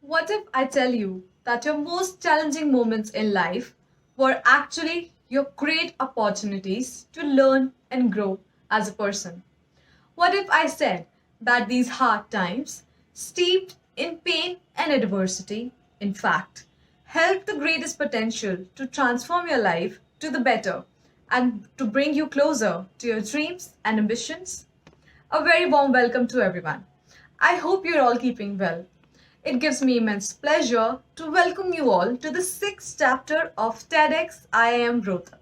What if I tell you that your most challenging moments in life were actually your great opportunities to learn and grow as a person? What if I said that these hard times, steeped in pain and adversity, in fact, help the greatest potential to transform your life to the better and to bring you closer to your dreams and ambitions? A very warm welcome to everyone. I hope you're all keeping well. It gives me immense pleasure to welcome you all to the sixth chapter of TEDxIIM Rohtak.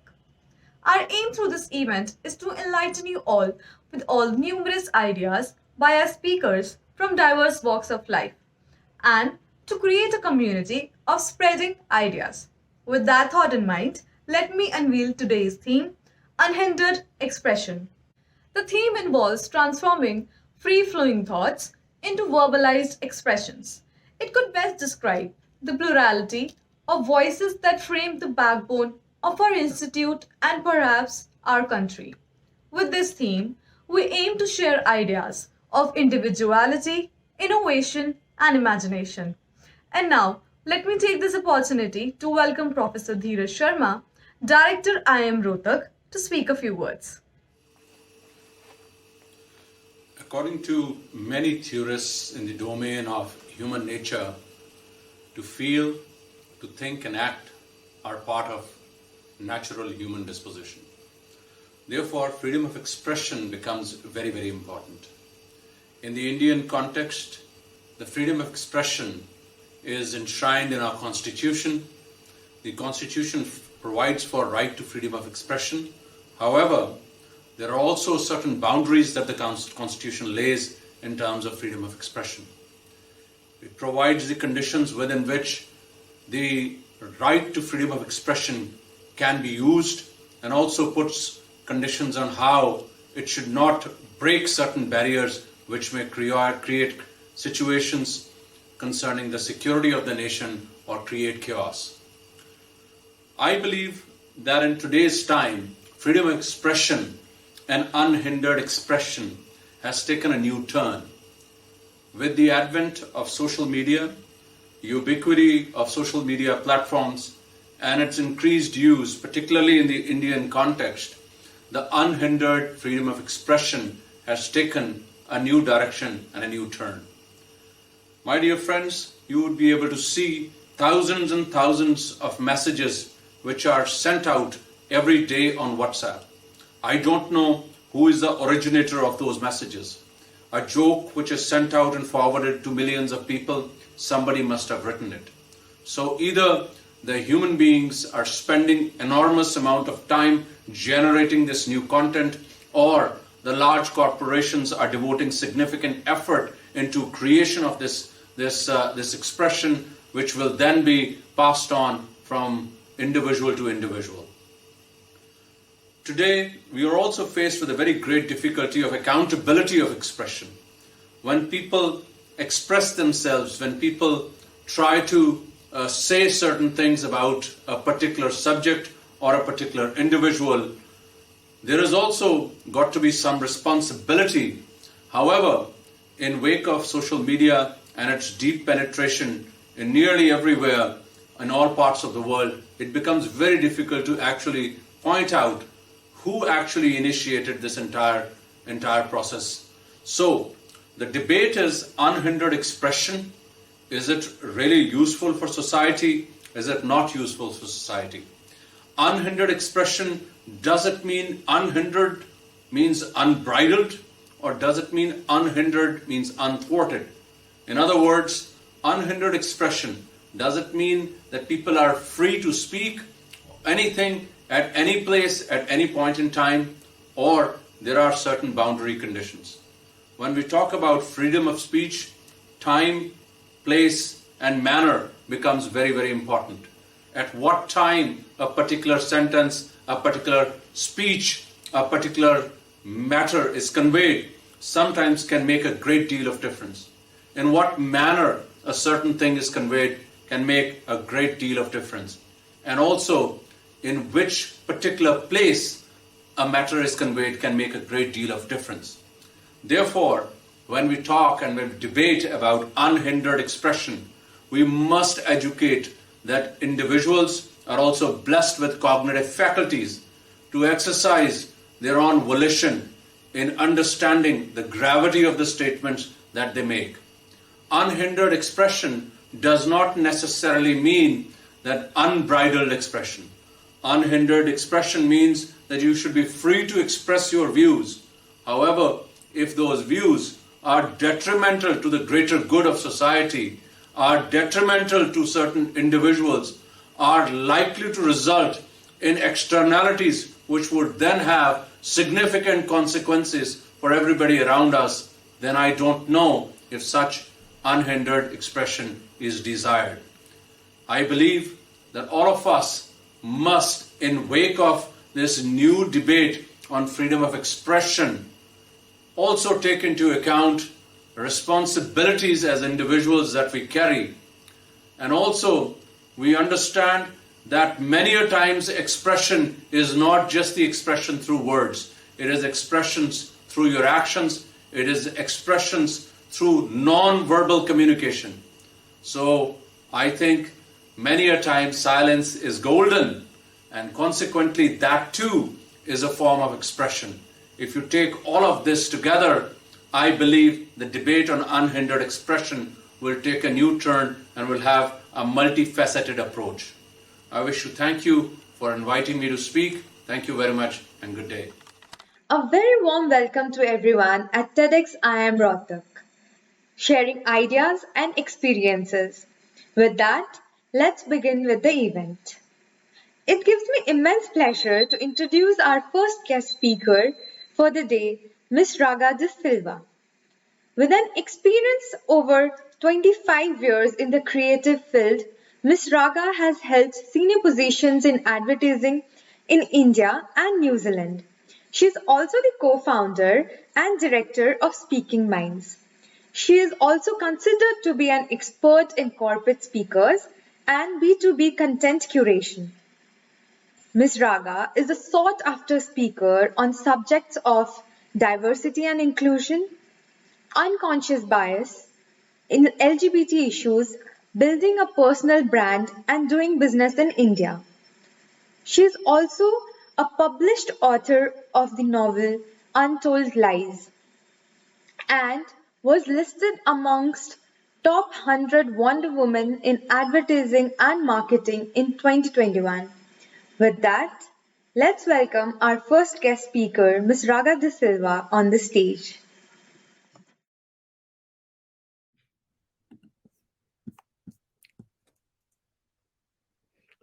Our aim through this event is to enlighten you all with all numerous ideas by our speakers from diverse walks of life and to create a community of spreading ideas. With that thought in mind, let me unveil today's theme, Unhindered Expression. The theme involves transforming free flowing thoughts into verbalized expressions. It could best describe the plurality of voices that frame the backbone of our institute and perhaps our country. With this theme, we aim to share ideas of individuality, innovation, and imagination. And now, let me take this opportunity to welcome Professor Dheeraj Sharma, Director IIM Rohtak, to speak a few words. According to many theorists in the domain of human nature, to feel, to think and act are part of natural human disposition. Therefore, freedom of expression becomes very, very important. In the Indian context, the freedom of expression is enshrined in our Constitution. The Constitution provides for right to freedom of expression. However, there are also certain boundaries that the Constitution lays in terms of freedom of expression. It provides the conditions within which the right to freedom of expression can be used and also puts conditions on how it should not break certain barriers which may create situations concerning the security of the nation or create chaos. I believe that in today's time, freedom of expression and unhindered expression has taken a new turn. With the advent of social media, ubiquity of social media platforms, and its increased use, particularly in the Indian context, the unhindered freedom of expression has taken a new direction and a new turn. My dear friends, you would be able to see thousands and thousands of messages which are sent out every day on WhatsApp. I don't know who is the originator of those messages. A joke which is sent out and forwarded to millions of people, somebody must have written it. So either the human beings are spending enormous amount of time generating this new content, or the large corporations are devoting significant effort into creation of this expression, which will then be passed on from individual to individual. Today, we are also faced with a very great difficulty of accountability of expression. When people express themselves, when people try to say certain things about a particular subject or a particular individual, there is also got to be some responsibility. However, in wake of social media and its deep penetration in nearly everywhere, in all parts of the world, it becomes very difficult to actually point out who actually initiated this entire process. So, the debate is unhindered expression. Is it really useful for society? Is it not useful for society? Unhindered expression, does it mean unhindered means unbridled, or does it mean unhindered means unthwarted? In other words, unhindered expression, does it mean that people are free to speak anything at any place at any point in time, or there are certain boundary conditions? When we talk about freedom of speech, time, place, and manner becomes very, very important. At what time a particular sentence, a particular speech, a particular matter is conveyed sometimes can make a great deal of difference. In what manner a certain thing is conveyed can make a great deal of difference. And also, in which particular place a matter is conveyed can make a great deal of difference. Therefore, when we talk and we debate about unhindered expression, we must educate that individuals are also blessed with cognitive faculties to exercise their own volition in understanding the gravity of the statements that they make. Unhindered expression does not necessarily mean that unbridled expression. Unhindered expression means that you should be free to express your views. However, if those views are detrimental to the greater good of society, are detrimental to certain individuals, are likely to result in externalities which would then have significant consequences for everybody around us, then I don't know if such unhindered expression is desired. I believe that all of us must, in wake of this new debate on freedom of expression, also take into account responsibilities as individuals that we carry. And also, we understand that many a times expression is not just the expression through words. It is expressions through your actions. It is expressions through non-verbal communication. So I think many a time silence is golden, and consequently that too is a form of expression. If you take all of this together, I believe the debate on unhindered expression will take a new turn and will have a multifaceted approach. I wish to thank you for inviting me to speak. Thank you very much and good day. A very warm welcome to everyone at TEDxIIM Rohtak, sharing ideas and experiences. With that, let's begin with the event. It gives me immense pleasure to introduce our first guest speaker for the day, Ms. Raga D'silva. With an experience over 25 years in the creative field, Ms. Raga has held senior positions in advertising in India and New Zealand. She is also the co-founder and director of Speaking Minds. She is also considered to be an expert in corporate speakers and B2B content curation. Ms. Raga is a sought-after speaker on subjects of diversity and inclusion, unconscious bias, in LGBT issues, building a personal brand, and doing business in India. She is also a published author of the novel Untold Lies and was listed amongst top 100 Wonder Women in advertising and marketing in 2021. With that, let's welcome our first guest speaker, Ms. Raga D'silva, on the stage.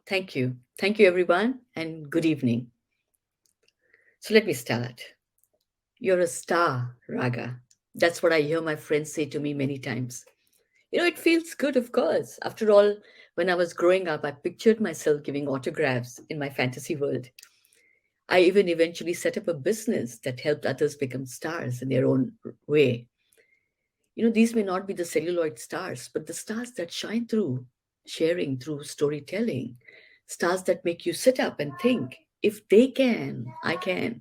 Thank you. Thank you, everyone, and good evening. So let me start. You're a star, Raga. That's what I hear my friends say to me many times. It feels good, of course. After all, when I was growing up, I pictured myself giving autographs in my fantasy world. I even eventually set up a business that helped others become stars in their own way. These may not be the celluloid stars, but the stars that shine through sharing, through storytelling, stars that make you sit up and think, if they can, I can.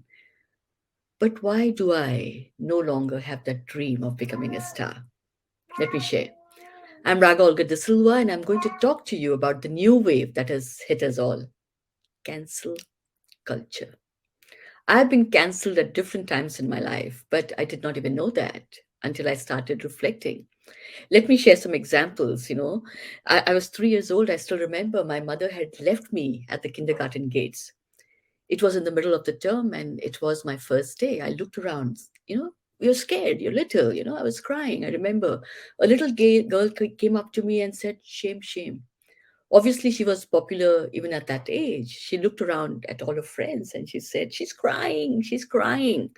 But why do I no longer have that dream of becoming a star? Let me share. I'm Raga D'silva, and I'm going to talk to you about the new wave that has hit us all: cancel culture. I've been cancelled at different times in my life, but I did not even know that until I started reflecting. Let me share some examples. I was 3 years old. I still remember my mother had left me at the kindergarten gates. It was in the middle of the term and it was my first day. I looked around, you're scared, you're little, I was crying. I remember a little gay girl came up to me and said, shame, shame. Obviously, she was popular even at that age. She looked around at all her friends and she said, she's crying, she's crying.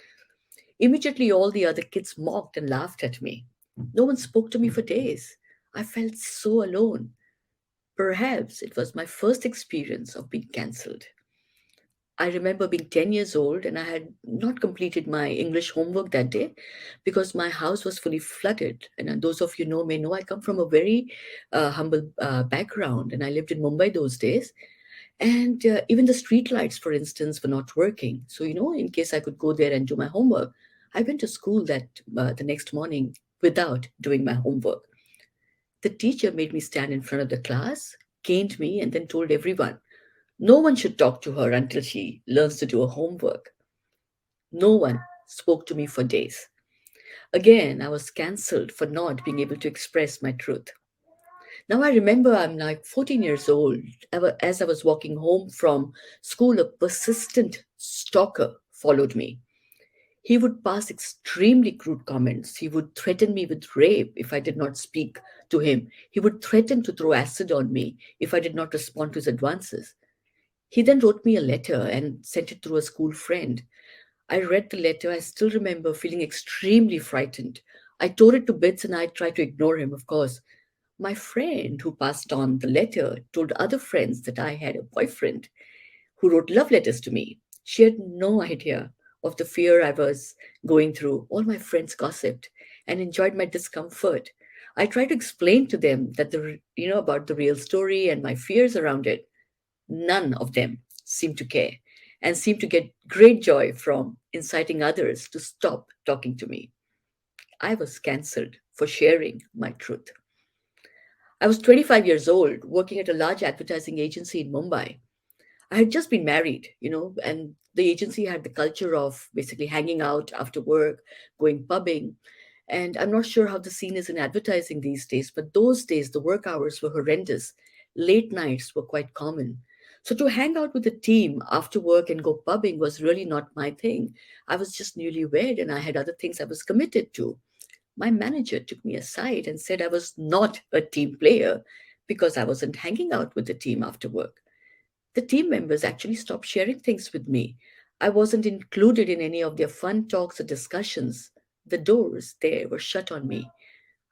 Immediately, all the other kids mocked and laughed at me. No one spoke to me for days. I felt so alone. Perhaps it was my first experience of being cancelled. I remember being 10 years old and I had not completed my English homework that day because my house was fully flooded. And those of you may know I come from a very humble background and I lived in Mumbai those days. And even the street lights, for instance, were not working. So, in case I could go there and do my homework, I went to school the next morning without doing my homework. The teacher made me stand in front of the class, caned me, and then told everyone no one should talk to her until she learns to do her homework. No one spoke to me for days. Again, I was cancelled for not being able to express my truth. Now I remember I'm like 14 years old. As I was walking home from school, a persistent stalker followed me. He would pass extremely crude comments. He would threaten me with rape if I did not speak to him. He would threaten to throw acid on me if I did not respond to his advances. He then wrote me a letter and sent it through a school friend. I read the letter. I still remember feeling extremely frightened. I tore it to bits and I tried to ignore him, of course. My friend who passed on the letter told other friends that I had a boyfriend who wrote love letters to me. She had no idea of the fear I was going through. All my friends gossiped and enjoyed my discomfort. I tried to explain to them that about the real story and my fears around it. None of them seemed to care and seemed to get great joy from inciting others to stop talking to me. I was cancelled for sharing my truth. I was 25 years old, working at a large advertising agency in Mumbai. I had just been married, and the agency had the culture of basically hanging out after work, going pubbing. And I'm not sure how the scene is in advertising these days, but those days the work hours were horrendous. Late nights were quite common. So to hang out with the team after work and go pubbing was really not my thing. I was just newlywed and I had other things I was committed to. My manager took me aside and said I was not a team player because I wasn't hanging out with the team after work. The team members actually stopped sharing things with me. I wasn't included in any of their fun talks or discussions. The doors there were shut on me.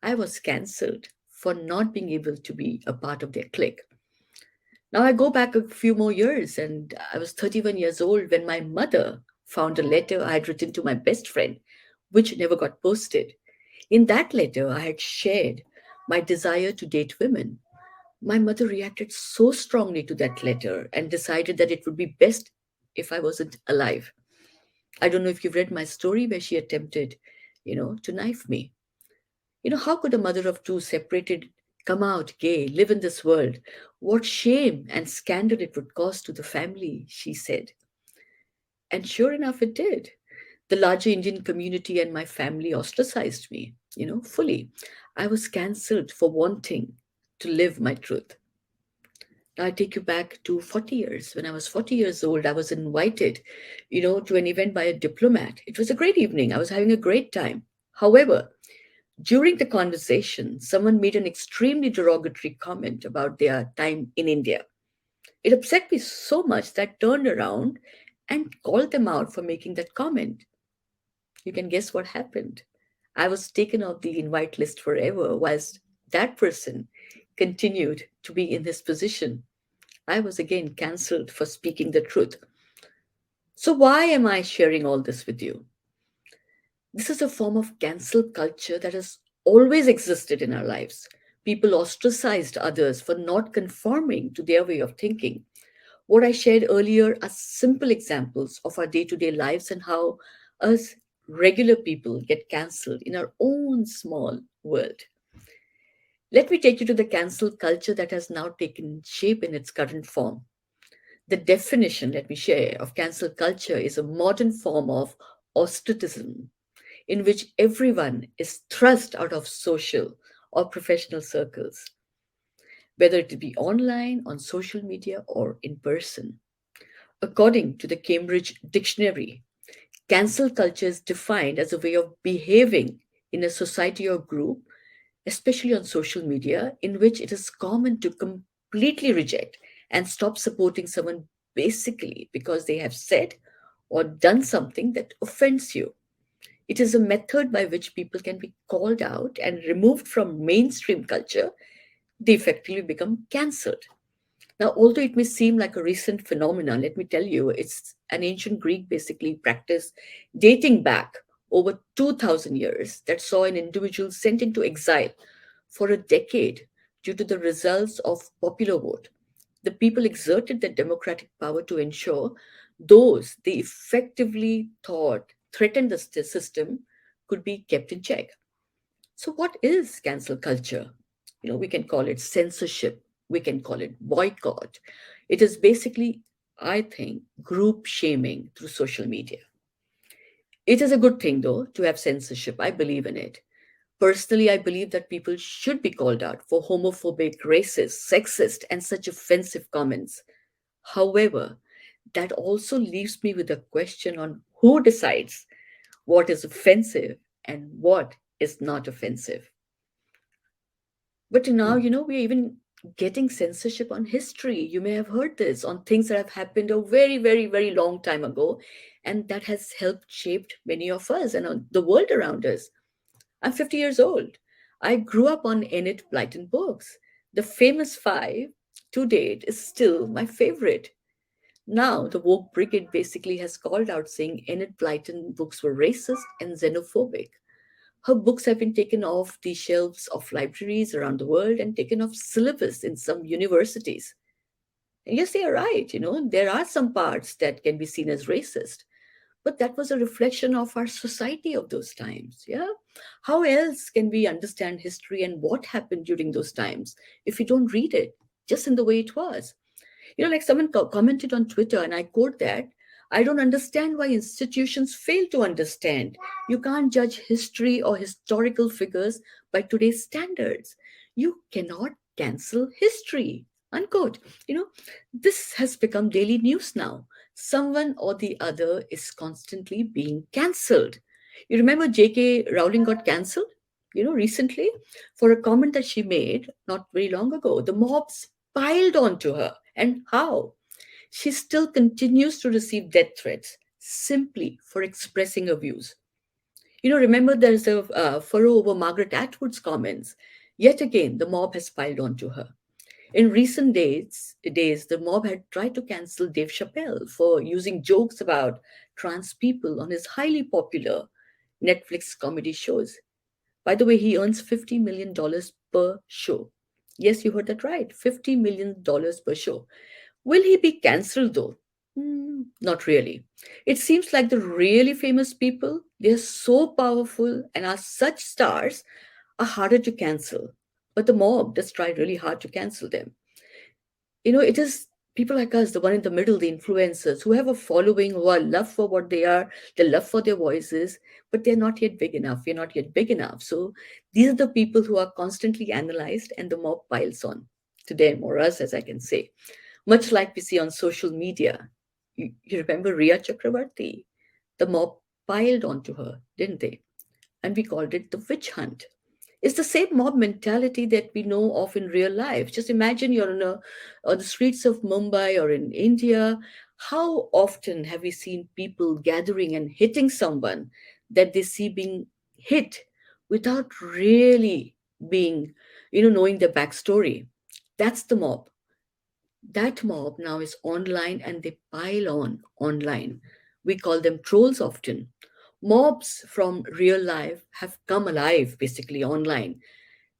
I was cancelled for not being able to be a part of their clique. Now I go back a few more years, and I was 31 years old when my mother found a letter I had written to my best friend, which never got posted. In that letter, I had shared my desire to date women. My mother reacted so strongly to that letter and decided that it would be best if I wasn't alive. I don't know if you've read my story where she attempted, to knife me. How could a mother of two separated come out gay, live in this world? What shame and scandal it would cause to the family, she said. And sure enough, it did. The larger Indian community and my family ostracized me, fully. I was cancelled for wanting to live my truth. Now I take you back to 40 years. When I was 40 years old, I was invited, to an event by a diplomat. It was a great evening. I was having a great time. However, during the conversation, someone made an extremely derogatory comment about their time in India. It upset me so much that I turned around and called them out for making that comment. You can guess what happened. I was taken off the invite list forever, whilst that person continued to be in his position. I was again cancelled for speaking the truth. So, why am I sharing all this with you? This is a form of cancel culture that has always existed in our lives. People ostracized others for not conforming to their way of thinking. What I shared earlier are simple examples of our day to day lives and how us regular people get cancelled in our own small world. Let me take you to the cancel culture that has now taken shape in its current form. The definition, let me share, of cancel culture is a modern form of ostracism in which everyone is thrust out of social or professional circles, whether it be online, on social media, or in person. According to the Cambridge Dictionary, cancel culture is defined as a way of behaving in a society or group, especially on social media, in which it is common to completely reject and stop supporting someone basically because they have said or done something that offends you. It is a method by which people can be called out and removed from mainstream culture. They effectively become cancelled. Now, although it may seem like a recent phenomenon, let me tell you, it's an ancient Greek basically practice dating back over 2000 years that saw an individual sent into exile for a decade due to the results of popular vote. The people exerted their democratic power to ensure those they effectively thought threatened the system could be kept in check. So, what is cancel culture? We can call it censorship, we can call it boycott. It is basically, I think, group shaming through social media. It is a good thing, though, to have censorship. I believe in it. Personally, I believe that people should be called out for homophobic, racist, sexist, and such offensive comments. However, that also leaves me with a question on who decides what is offensive and what is not offensive. But now, we're even getting censorship on history. You may have heard this on things that have happened a very, very, very long time ago. And that has helped shaped many of us and on the world around us. I'm 50 years old. I grew up on Enid Blyton books. The famous five to date is still my favorite. Now, the woke brigade basically has called out saying Enid Blyton books were racist and xenophobic. Her books have been taken off the shelves of libraries around the world and taken off syllabus in some universities. And yes, they are right. There are some parts that can be seen as racist, but that was a reflection of our society of those times. Yeah. How else can we understand history and what happened during those times if we don't read it just in the way it was? Like someone commented on Twitter, and I quote that: I don't understand why institutions fail to understand. You can't judge history or historical figures by today's standards. You cannot cancel history. Unquote. This has become daily news now. Someone or the other is constantly being cancelled. You remember J.K. Rowling got cancelled, recently for a comment that she made not very long ago. The mobs piled onto her. And how? She still continues to receive death threats simply for expressing her views. Remember there's a furrow over Margaret Atwood's comments. Yet again, the mob has piled onto her. In recent days, the mob had tried to cancel Dave Chappelle for using jokes about trans people on his highly popular Netflix comedy shows. By the way, he earns $50 million per show. Yes, you heard that right. $50 million per show. Will he be cancelled though? Not really. It seems like the really famous people, they're so powerful and are such stars, are harder to cancel. But the mob does try really hard to cancel them. It is people like us, the one in the middle, the influencers, who have a following, who are loved for what they are, they love for their voices, but they're not yet big enough. We're not yet big enough. So these are the people who are constantly analyzed and the mob piles on to them or us, as I can say. Much like we see on social media. You remember Ria Chakravarti? The mob piled onto her, didn't they? And we called it the witch hunt. It's the same mob mentality that we know of in real life. Just imagine you're on the streets of Mumbai or in India. How often have we seen people gathering and hitting someone that they see being hit without really being, knowing their backstory? That's the mob. That mob now is online and they pile on online. We call them trolls often. Mobs from real life have come alive basically online.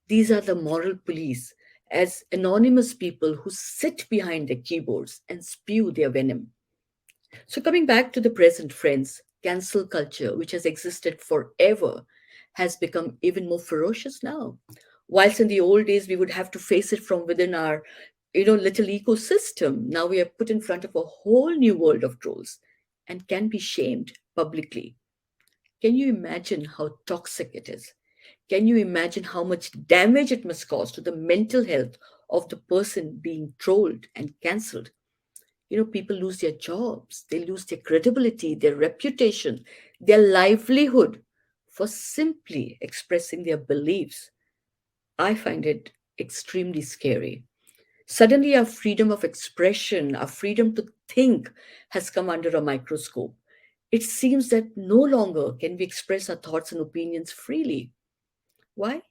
These are the moral police, as anonymous people who sit behind their keyboards and spew their venom. So, coming back to the present, friends, cancel culture, which has existed forever, has become even more ferocious now. Whilst in the old days we would have to face it from within our, little ecosystem, now we are put in front of a whole new world of trolls and can be shamed publicly. Can you imagine how toxic it is? Can you imagine how much damage it must cause to the mental health of the person being trolled and cancelled? People lose their jobs, they lose their credibility, their reputation, their livelihood for simply expressing their beliefs. I find it extremely scary. Suddenly, our freedom of expression, our freedom to think has come under a microscope. It seems that no longer can we express our thoughts and opinions freely. Why?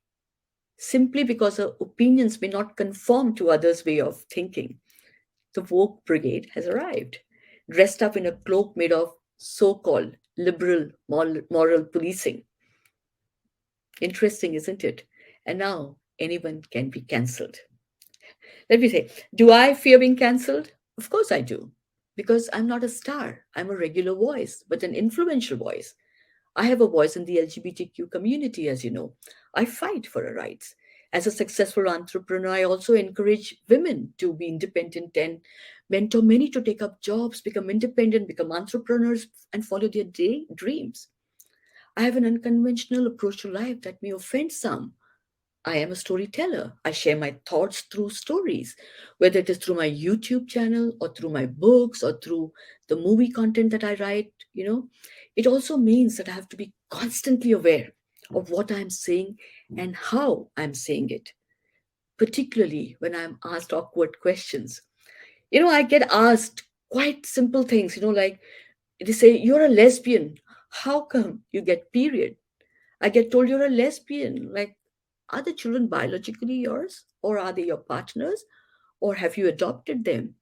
Simply because our opinions may not conform to others' way of thinking. The woke brigade has arrived, dressed up in a cloak made of so called liberal moral policing. Interesting, isn't it? And now anyone can be cancelled. Let me say, do I fear being cancelled? Of course I do. Because I'm not a star. I'm a regular voice, but an influential voice. I have a voice in the LGBTQ community, as you know. I fight for our rights. As a successful entrepreneur, I also encourage women to be independent and mentor many to take up jobs, become independent, become entrepreneurs, and follow their dreams. I have an unconventional approach to life that may offend some. I am a storyteller. I share my thoughts through stories, whether it is through my YouTube channel or through my books or through the movie content that I write. It also means that I have to be constantly aware of what I'm saying and how I'm saying it, particularly when I'm asked awkward questions. I get asked quite simple things, like they say, "You're a lesbian. How come you get period?" I get told you're a lesbian. Like, are the children biologically yours? Or are they your partners? Or have you adopted them?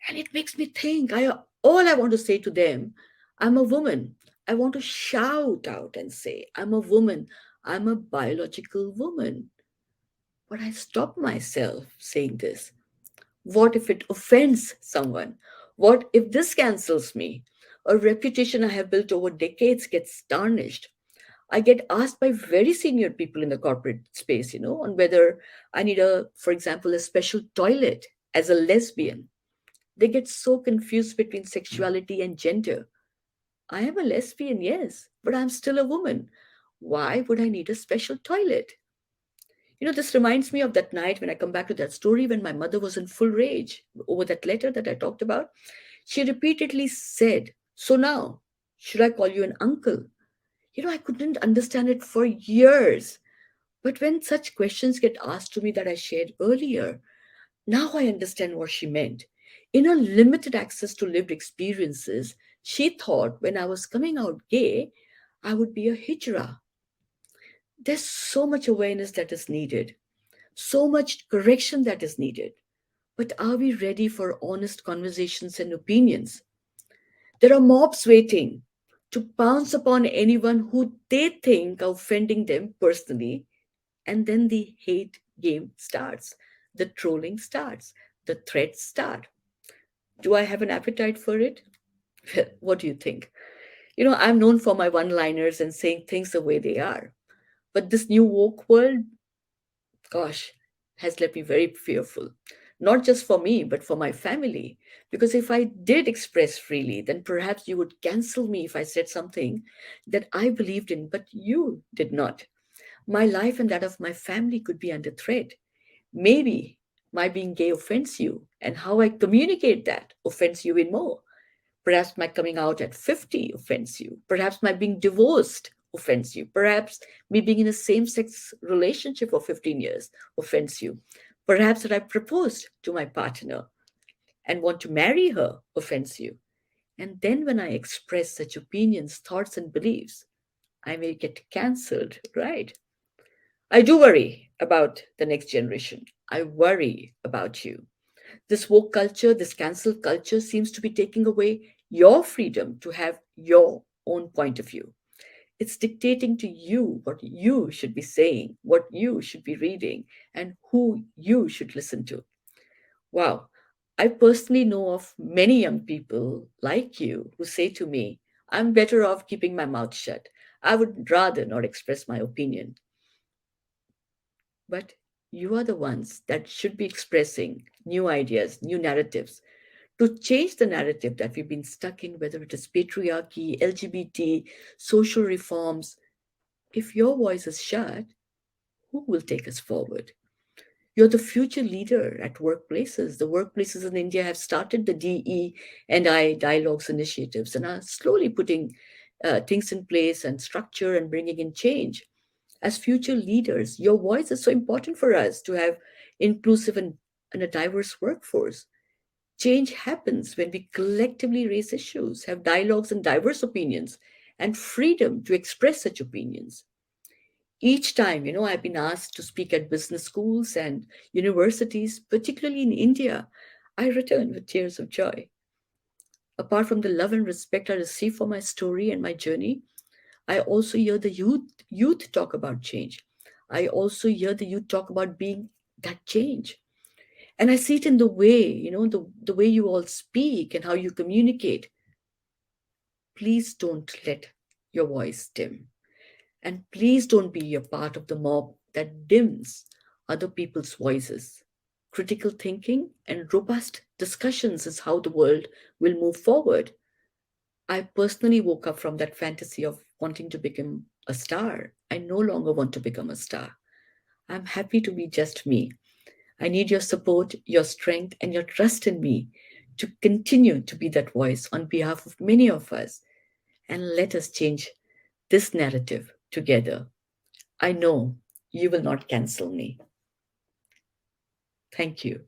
And it makes me think, all I want to say to them, I'm a woman. I want to shout out and say, I'm a woman. I'm a biological woman. But I stop myself saying this. What if it offends someone? What if this cancels me? A reputation I have built over decades gets tarnished. I get asked by very senior people in the corporate space, on whether I need for example, a special toilet as a lesbian. They get so confused between sexuality and gender. I am a lesbian, yes, but I'm still a woman. Why would I need a special toilet? This reminds me of that night when I come back to that story when my mother was in full rage over that letter that I talked about. She repeatedly said, "So now, should I call you an uncle?" I couldn't understand it for years. But when such questions get asked to me that I shared earlier, now I understand what she meant. In her limited access to lived experiences, she thought when I was coming out gay, I would be a hijra. There's so much awareness that is needed, so much correction that is needed. But are we ready for honest conversations and opinions? There are mobs waiting to pounce upon anyone who they think are offending them personally, and then the hate game starts. The trolling starts. The threats start. Do I have an appetite for it? What do you think? I'm known for my one liners and saying things the way they are. But this new woke world, gosh, has left me very fearful. Not just for me, but for my family. Because if I did express freely, then perhaps you would cancel me if I said something that I believed in, but you did not. My life and that of my family could be under threat. Maybe my being gay offends you, and how I communicate that offends you even more. Perhaps my coming out at 50 offends you. Perhaps my being divorced offends you. Perhaps me being in a same sex relationship for 15 years offends you. Perhaps that I proposed to my partner and want to marry her offends you. And then when I express such opinions, thoughts, and beliefs, I may get cancelled, right? I do worry about the next generation. I worry about you. This woke culture, this cancel culture seems to be taking away your freedom to have your own point of view. It's dictating to you what you should be saying, what you should be reading, and who you should listen to. Wow. I personally know of many young people like you who say to me, I'm better off keeping my mouth shut. I would rather not express my opinion. But you are the ones that should be expressing new ideas, new narratives to change the narrative that we've been stuck in, whether it is patriarchy, LGBT, social reforms. If your voice is shut, who will take us forward? You're the future leader at workplaces. The workplaces in India have started the DE and I dialogues initiatives and are slowly putting things in place and structure and bringing in change. As future leaders, your voice is so important for us to have inclusive and a diverse workforce. Change happens when we collectively raise issues, have dialogues and diverse opinions, and freedom to express such opinions. Each time, I've been asked to speak at business schools and universities, particularly in India, I return with tears of joy. Apart from the love and respect I receive for my story and my journey, I also hear the youth talk about change. I also hear the youth talk about being that change. And I see it in the way, the way you all speak and how you communicate. Please don't let your voice dim. And please don't be a part of the mob that dims other people's voices. Critical thinking and robust discussions is how the world will move forward. I personally woke up from that fantasy of wanting to become a star. I no longer want to become a star. I'm happy to be just me. I need your support, your strength, and your trust in me to continue to be that voice on behalf of many of us. And let us change this narrative together. I know you will not cancel me. Thank you.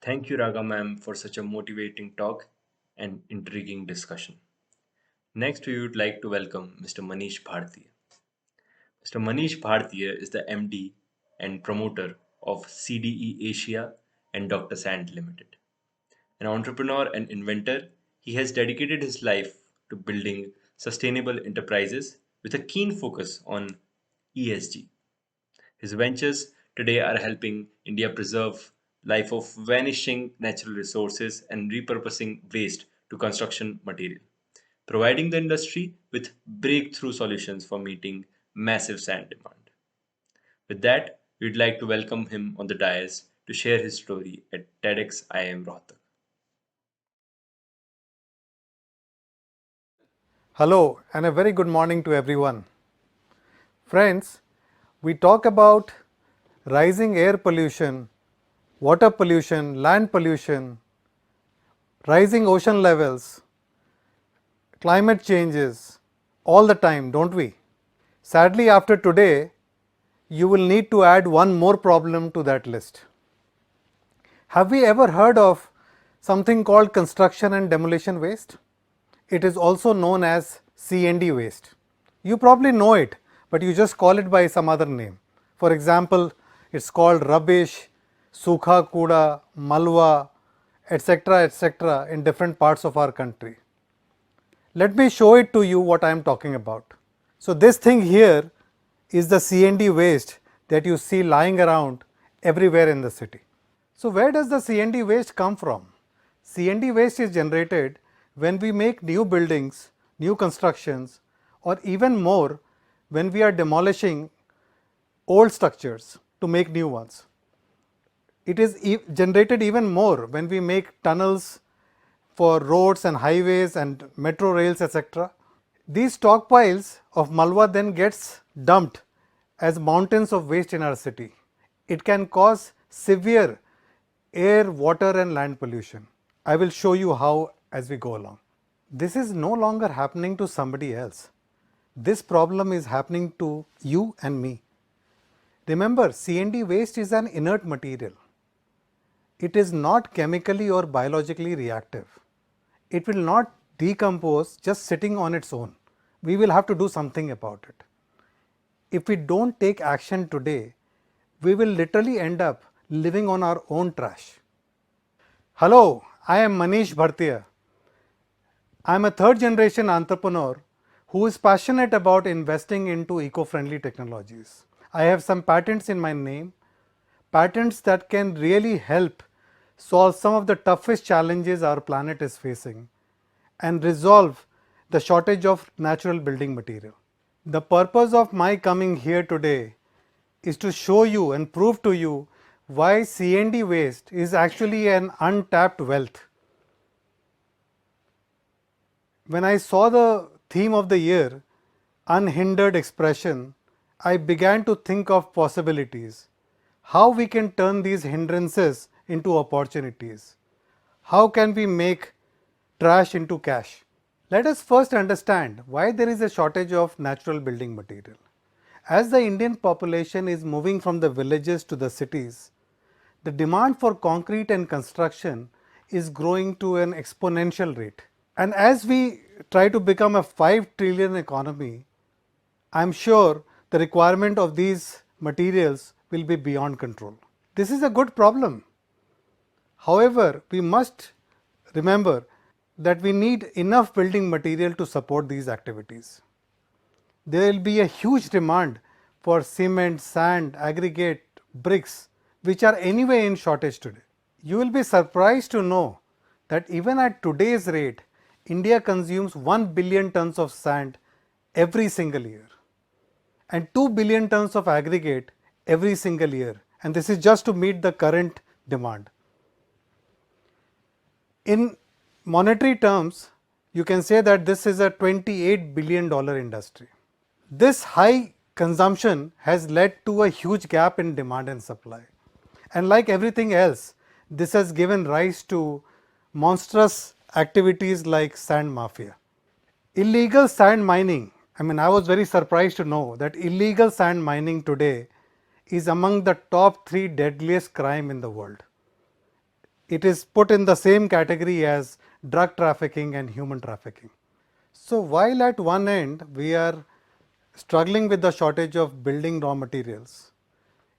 Thank you, Raga ma'am, for such a motivating talk and intriguing discussion. Next, we would like to welcome Mr. Manish Bhartia. Mr. Manish Bhartia is the MD and promoter of CDE Asia and Dr. Sand Limited. An entrepreneur and inventor, he has dedicated his life to building sustainable enterprises with a keen focus on ESG. His ventures today are helping India preserve life of vanishing natural resources and repurposing waste to construction material, providing the industry with breakthrough solutions for meeting massive sand demand. With that, we'd like to welcome him on the dais to share his story at TEDxIIM Rohtak. Hello and a very good morning to everyone. Friends, we talk about rising air pollution, water pollution, land pollution, rising ocean levels, climate changes all the time, don't we? Sadly, after today, you will need to add one more problem to that list. Have we ever heard of something called construction and demolition waste? It is also known as C&D waste. You probably know it, but you just call it by some other name. For example, it's called rubbish, sukha kuda, malwa, etc. in different parts of our country. Let me show it to you what I am talking about. So this thing here is the C&D waste that you see lying around everywhere in the city. So where does the C&D waste come from? C&D waste is generated when we make new buildings, new constructions, or even more when we are demolishing old structures to make new ones. It is generated even more when we make tunnels for roads and highways and metro rails, etc. These stockpiles of malwa then gets dumped as mountains of waste in our city. It can cause severe air, water and land pollution. I will show you how as we go along. This is no longer happening to somebody else. This problem is happening to you and me. Remember, C&D waste is an inert material. It is not chemically or biologically reactive. It will not decompose just sitting on its own. We will have to do something about it. If we don't take action today, we will literally end up living on our own trash. Hello, I am Manish Bhartia. I am a third generation entrepreneur who is passionate about investing into eco-friendly technologies. I have some patents in my name, patents that can really help solve some of the toughest challenges our planet is facing and resolve the shortage of natural building material. The purpose of my coming here today is to show you and prove to you why C&D waste is actually an untapped wealth. When I saw the theme of the year, Unhindered Expression, I began to think of possibilities, how we can turn these hindrances into opportunities, how can we make trash into cash. Let us first understand why there is a shortage of natural building material. As the Indian population is moving from the villages to the cities, the demand for concrete and construction is growing to an exponential rate. And as we try to become a 5 trillion economy, I am sure the requirement of these materials will be beyond control. This is a good problem. However, we must remember that we need enough building material to support these activities. There will be a huge demand for cement, sand, aggregate, bricks, which are anyway in shortage today. You will be surprised to know that even at today's rate, India consumes 1 billion tons of sand every single year and 2 billion tons of aggregate every single year, and this is just to meet the current demand. In monetary terms, you can say that this is a $28 billion industry. This high consumption has led to a huge gap in demand and supply. And like everything else, this has given rise to monstrous activities like sand mafia. Illegal sand mining, I was very surprised to know that illegal sand mining today is among the top 3 deadliest crime in the world. it is put in the same category as drug trafficking and human trafficking. So while at one end we are struggling with the shortage of building raw materials,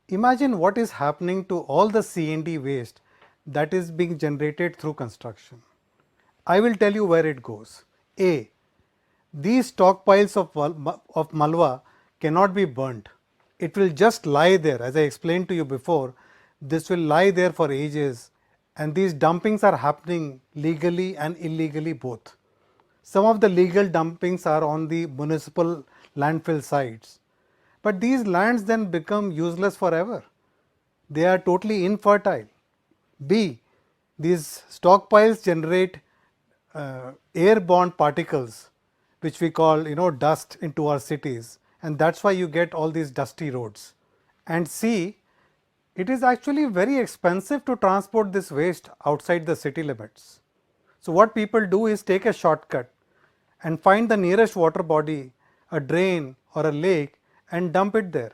imagine what is happening to all the C&D waste that is being generated through construction. I will tell you where it goes. A. These stockpiles of malwa cannot be burnt. It will just lie there. As I explained to you before, this will lie there for ages, and these dumpings are happening legally and illegally both. Some of the legal dumpings are on the municipal landfill sites, but these lands then become useless forever. They are totally infertile. B. These stockpiles generate airborne particles, which we call dust, into our cities, and that's why you get all these dusty roads. And C. It is actually very expensive to transport this waste outside the city limits. So what people do is take a shortcut and find the nearest water body, a drain or a lake, and dump it there.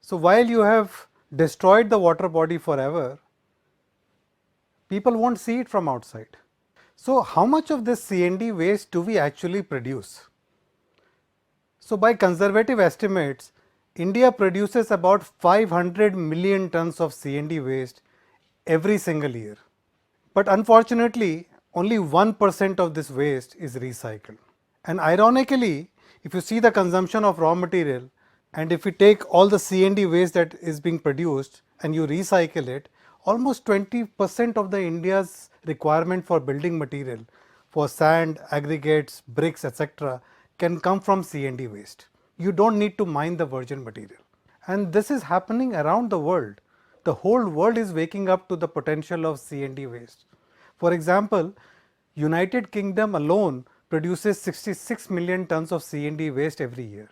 So while you have destroyed the water body forever, people won't see it from outside. So how much of this C&D waste do we actually produce? So by conservative estimates, India produces about 500 million tons of C&D waste every single year. But unfortunately, only 1% of this waste is recycled. And ironically, if you see the consumption of raw material, and if we take all the C&D waste that is being produced and you recycle it, almost 20% of the India's requirement for building material, for sand, aggregates, bricks, etc., can come from C&D waste. You don't need to mine the virgin material. And this is happening around the world. The whole world is waking up to the potential of C&D waste. For example, United Kingdom alone produces 66 million tons of C&D waste every year,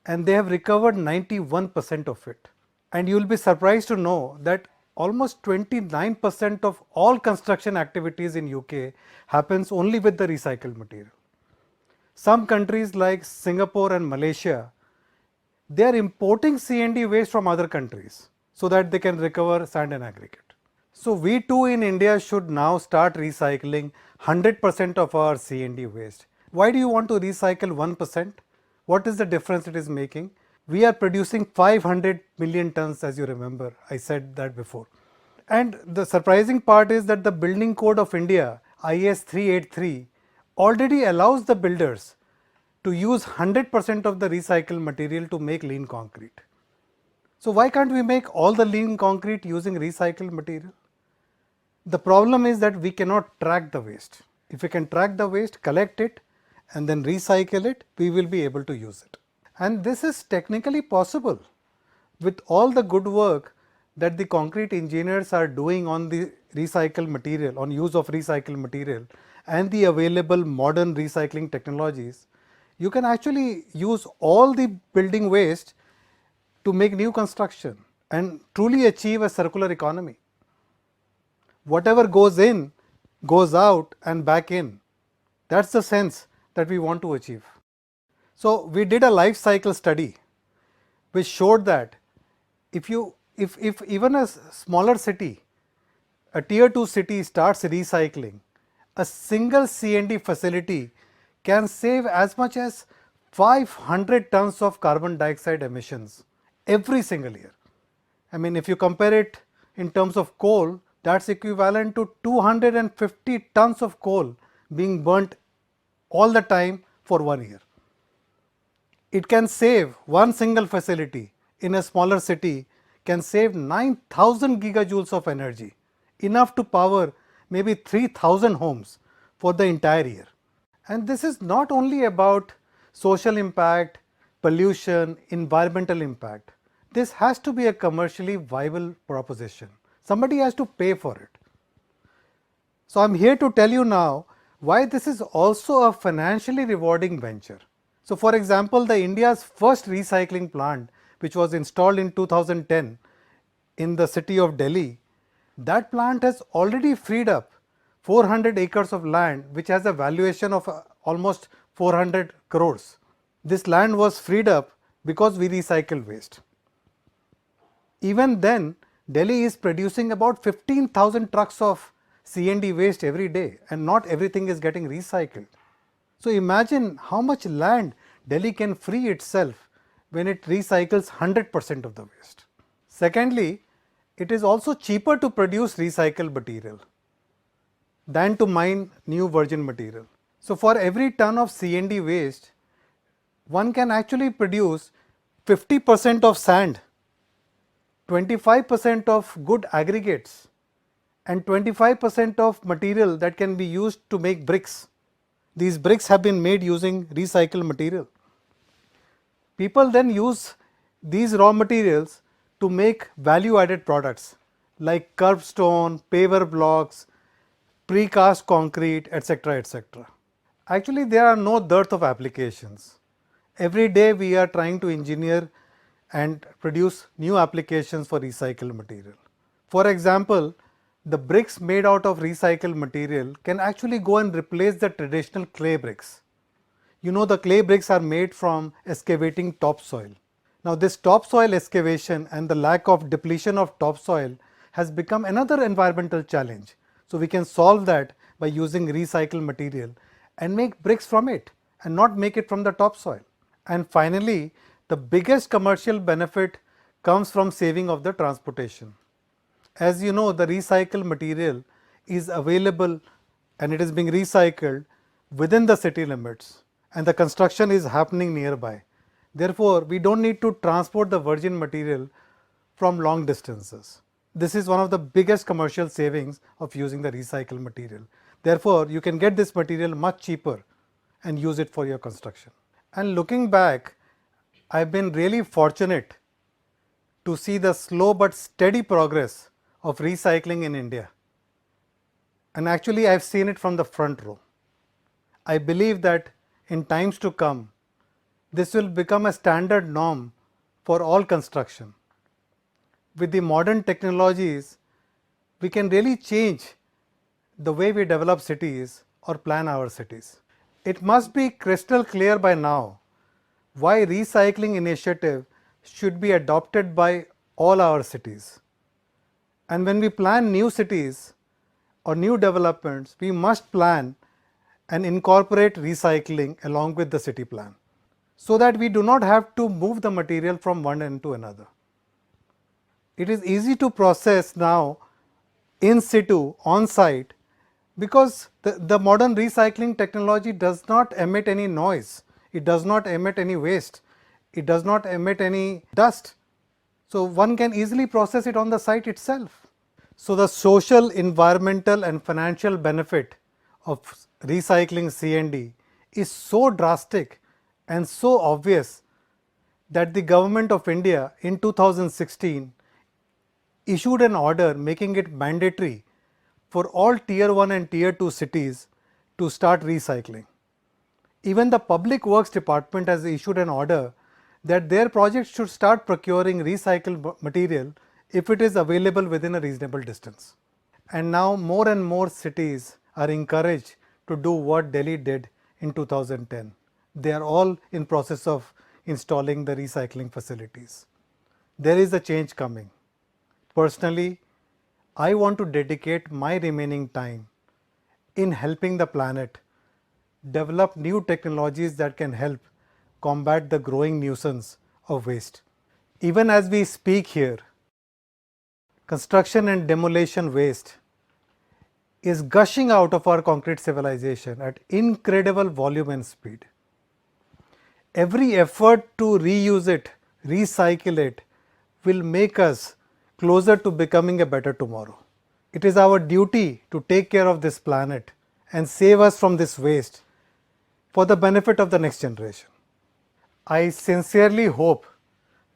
and they have recovered 91% of it. And you will be surprised to know that almost 29% of all construction activities in UK happens only with the recycled material. Some countries like Singapore and Malaysia, they are importing C&D waste from other countries so that they can recover sand and aggregate. So we too in India should now start recycling 100% of our C&D waste. Why do you want to recycle 1%? What is the difference it is making? We are producing 500 million tons, as you remember, I said that before. And the surprising part is that the Building Code of India, IS 383, already allows the builders to use 100% of the recycled material to make lean concrete. So why can't we make all the lean concrete using recycled material? The problem is that we cannot track the waste. If we can track the waste, collect it, and then recycle it, we will be able to use it. And this is technically possible with all the good work that the concrete engineers are doing on the recycled material, on use of recycled material, and the available modern recycling technologies. You can actually use all the building waste to make new construction and truly achieve a circular economy. Whatever goes in, goes out and back in. That's the sense that we want to achieve. So we did a life cycle study which showed that if even a smaller city, a tier 2 city starts recycling, a single C&D facility can save as much as 500 tons of carbon dioxide emissions every single year. I mean, if you compare it in terms of coal, that's equivalent to 250 tons of coal being burnt all the time for 1 year. It can save, one single facility in a smaller city can save 9,000 gigajoules of energy, enough to power maybe 3,000 homes for the entire year. And this is not only about social impact, pollution, environmental impact. This has to be a commercially viable proposition. Somebody has to pay for it. So I'm here to tell you now why this is also a financially rewarding venture. So for example, the India's first recycling plant, which was installed in 2010 in the city of Delhi, that plant has already freed up 400 acres of land, which has a valuation of almost 400 crores. This land was freed up because we recycle waste. Even then, Delhi is producing about 15,000 trucks of C&D waste every day, and not everything is getting recycled. So imagine how much land Delhi can free itself when it recycles 100% of the waste. Secondly, it is also cheaper to produce recycled material than to mine new virgin material. So for every ton of C&D waste, one can actually produce 50% of sand, 25% of good aggregates, and 25% of material that can be used to make bricks. These bricks have been made using recycled material. People then use these raw materials to make value added products like curbstone, paver blocks, precast concrete, etc. etc. Actually, there are no dearth of applications. Every day we are trying to engineer and produce new applications for recycled material. For example, the bricks made out of recycled material can actually go and replace the traditional clay bricks. You know, the clay bricks are made from excavating topsoil. Now this topsoil excavation and the lack of depletion of topsoil has become another environmental challenge. So we can solve that by using recycled material and make bricks from it and not make it from the topsoil. And finally, the biggest commercial benefit comes from saving of the transportation. As you know, the recycled material is available and it is being recycled within the city limits, and the construction is happening nearby. Therefore, we don't need to transport the virgin material from long distances. This is one of the biggest commercial savings of using the recycled material. Therefore, you can get this material much cheaper and use it for your construction. And looking back, I've been really fortunate to see the slow but steady progress of recycling in India. And actually, I've seen it from the front row. I believe that in times to come, this will become a standard norm for all construction. With the modern technologies, we can really change the way we develop cities or plan our cities. It must be crystal clear by now why recycling initiative should be adopted by all our cities. And when we plan new cities or new developments, we must plan and incorporate recycling along with the city plan, so that we do not have to move the material from one end to another. It is easy to process now in situ, on site, because the modern recycling technology does not emit any noise, it does not emit any waste, it does not emit any dust. So one can easily process it on the site itself. So the social, environmental and financial benefit of recycling C&D is so drastic and so obvious that the government of India in 2016 issued an order making it mandatory for all tier 1 and tier 2 cities to start recycling. Even the Public Works Department has issued an order that their projects should start procuring recycled material if it is available within a reasonable distance. And now more and more cities are encouraged to do what Delhi did in 2010. They are all in process of installing the recycling facilities. There is a change coming. Personally, I want to dedicate my remaining time in helping the planet develop new technologies that can help combat the growing nuisance of waste. Even as we speak here, construction and demolition waste is gushing out of our concrete civilization at incredible volume and speed. Every effort to reuse it, recycle it, will make us closer to becoming a better tomorrow. It is our duty to take care of this planet and save us from this waste for the benefit of the next generation. I sincerely hope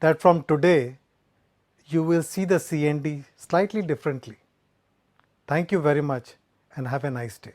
that from today you will see the C&D slightly differently. Thank you very much and have a nice day.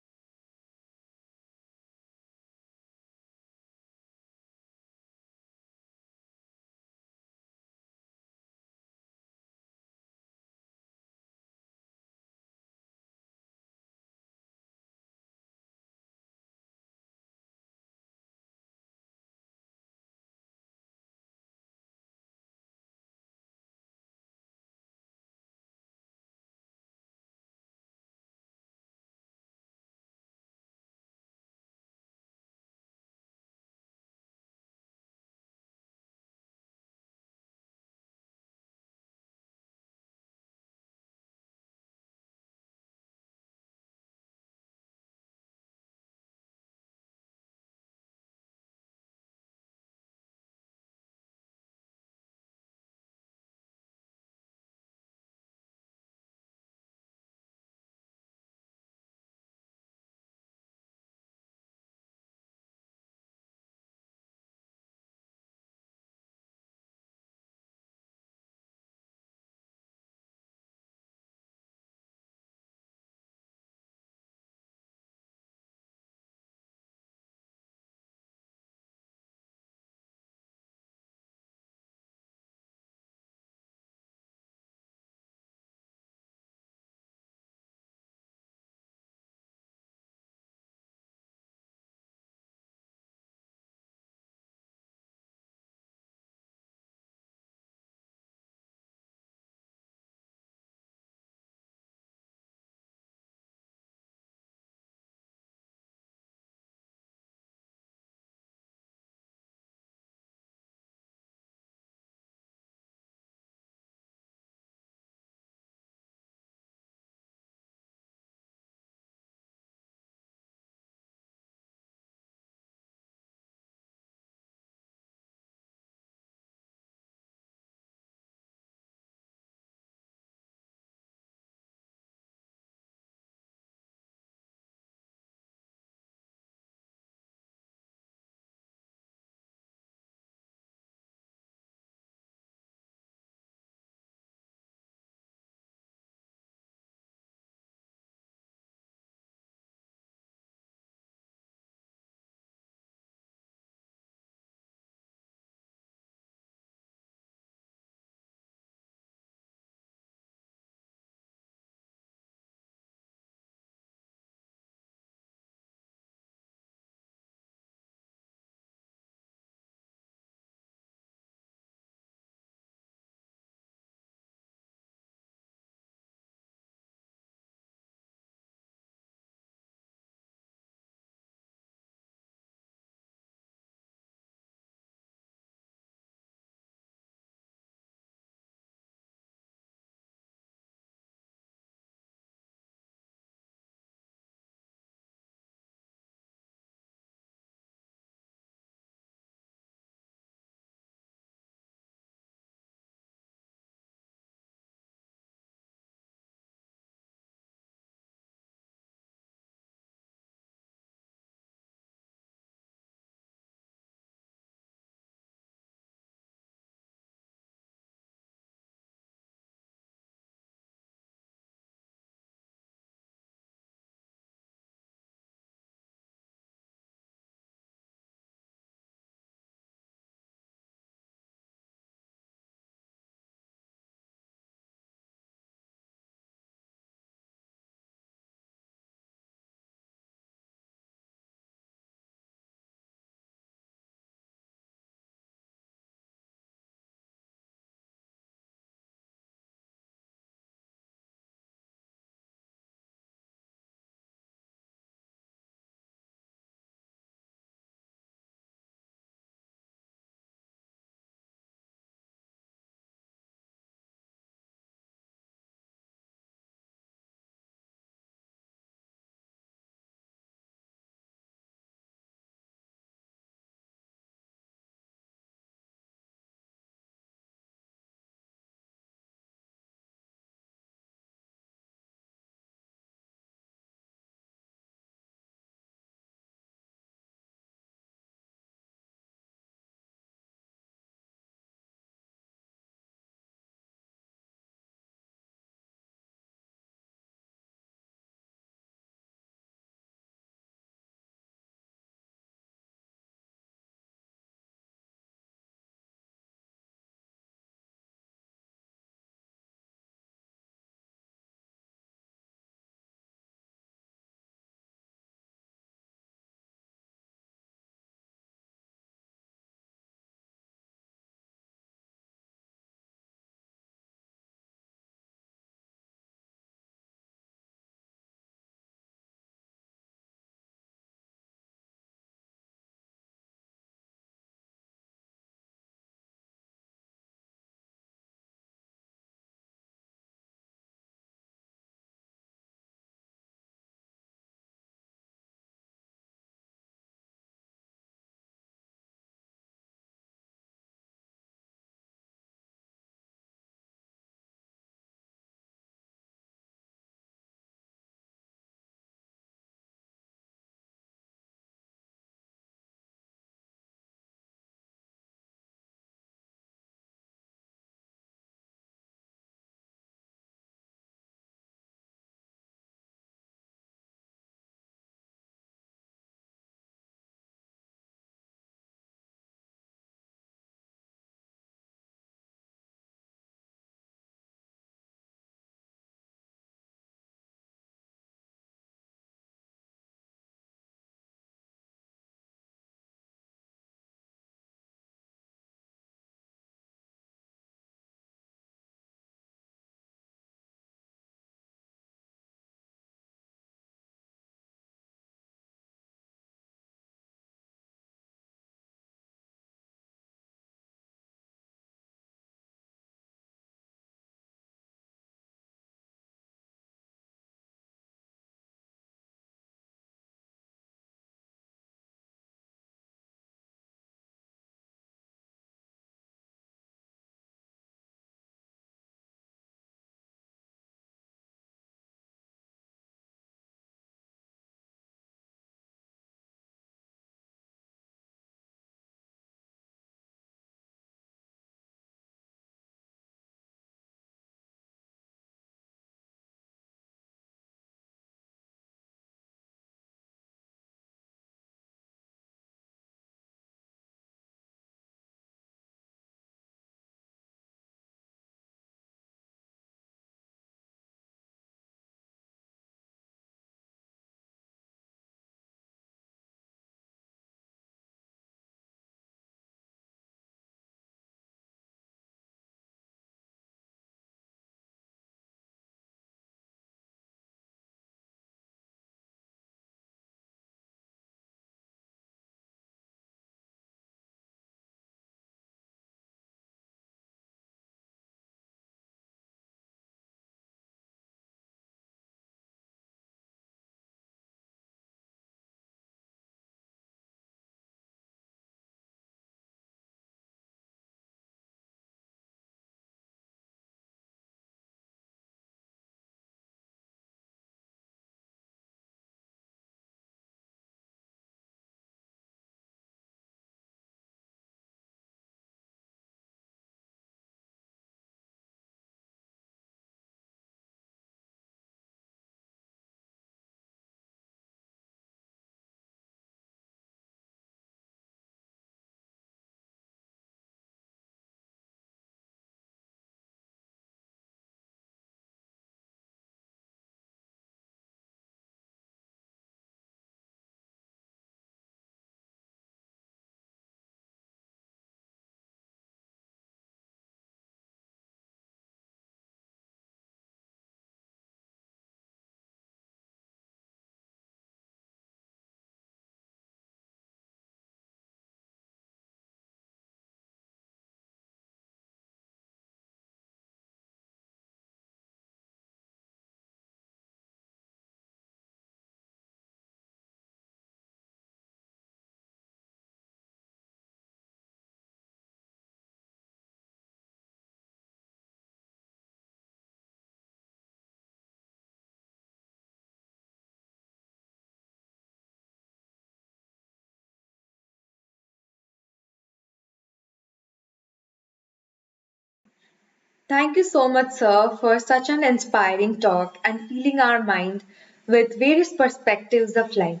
Thank you so much, sir, for such an inspiring talk and filling our mind with various perspectives of life.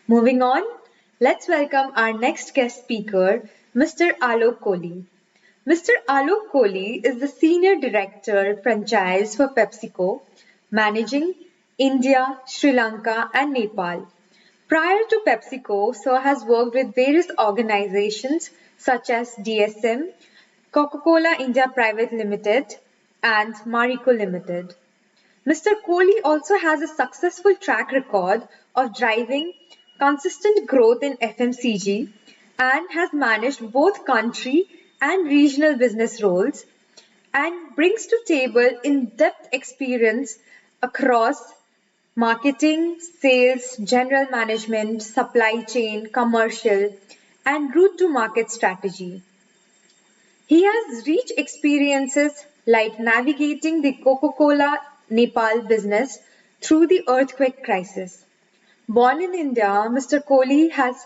Moving on, let's welcome our next guest speaker, Mr. Alok Kohli. Mr. Alok Kohli is the Senior Director Franchise for PepsiCo, managing India, Sri Lanka, and Nepal. Prior to PepsiCo, Sir has worked with various organizations such as DSM, Coca-Cola India Private Limited, and Marico Limited. Mr. Kohli also has a successful track record of driving consistent growth in FMCG and has managed both country and regional business roles and brings to table in-depth experience across marketing, sales, general management, supply chain, commercial, and route to market strategy. He has rich experiences like navigating the Coca-Cola Nepal business through the earthquake crisis. Born in India, Mr. Kohli has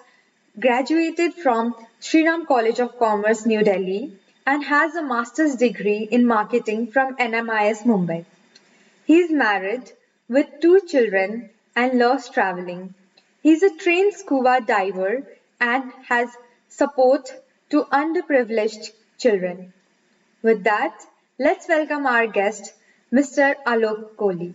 graduated from Sri Ram College of Commerce, New Delhi, and has a master's degree in marketing from NMIS Mumbai. He is married with two children and loves traveling. He is a trained scuba diver and has support to underprivileged children. With that, let's welcome our guest, Mr. Alok Kohli.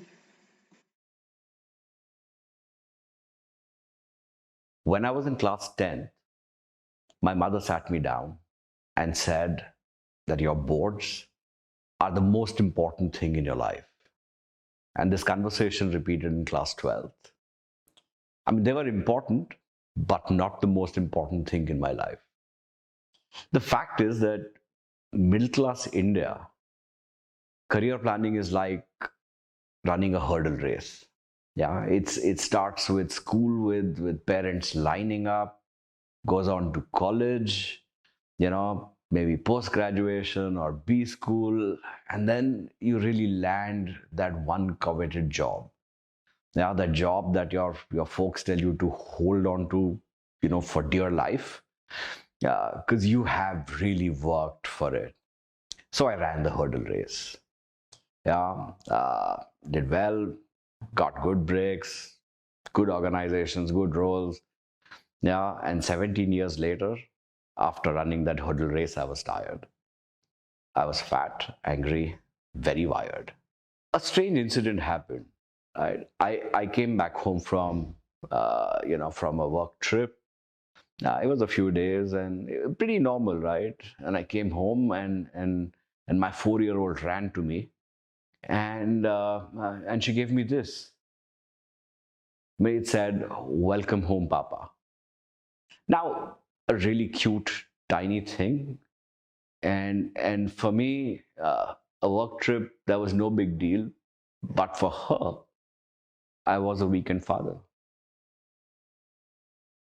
When I was in class 10, my mother sat me down and said that your boards are the most important thing in your life. And this conversation repeated in class 12th. I mean, they were important, but not the most important thing in my life. The fact is that middle class India, career planning is like running a hurdle race. Yeah, it starts with school with parents lining up, goes on to college, maybe post graduation or B school, and then you really land that one coveted job. Yeah, that job that your folks tell you to hold on to, for dear life, because you have really worked for it. So I ran the hurdle race. Yeah, did well, got good breaks, good organizations, good roles. Yeah, and 17 years later, after running that hurdle race, I was tired. I was fat, angry, very wired. A strange incident happened. I came back home from from a work trip. It was a few days and pretty normal, right? And I came home and my 4-year-old ran to me and she gave me this. It said, "Welcome home, Papa." Now, a really cute, tiny thing, and for me, a work trip that was no big deal, but for her, I was a weekend father.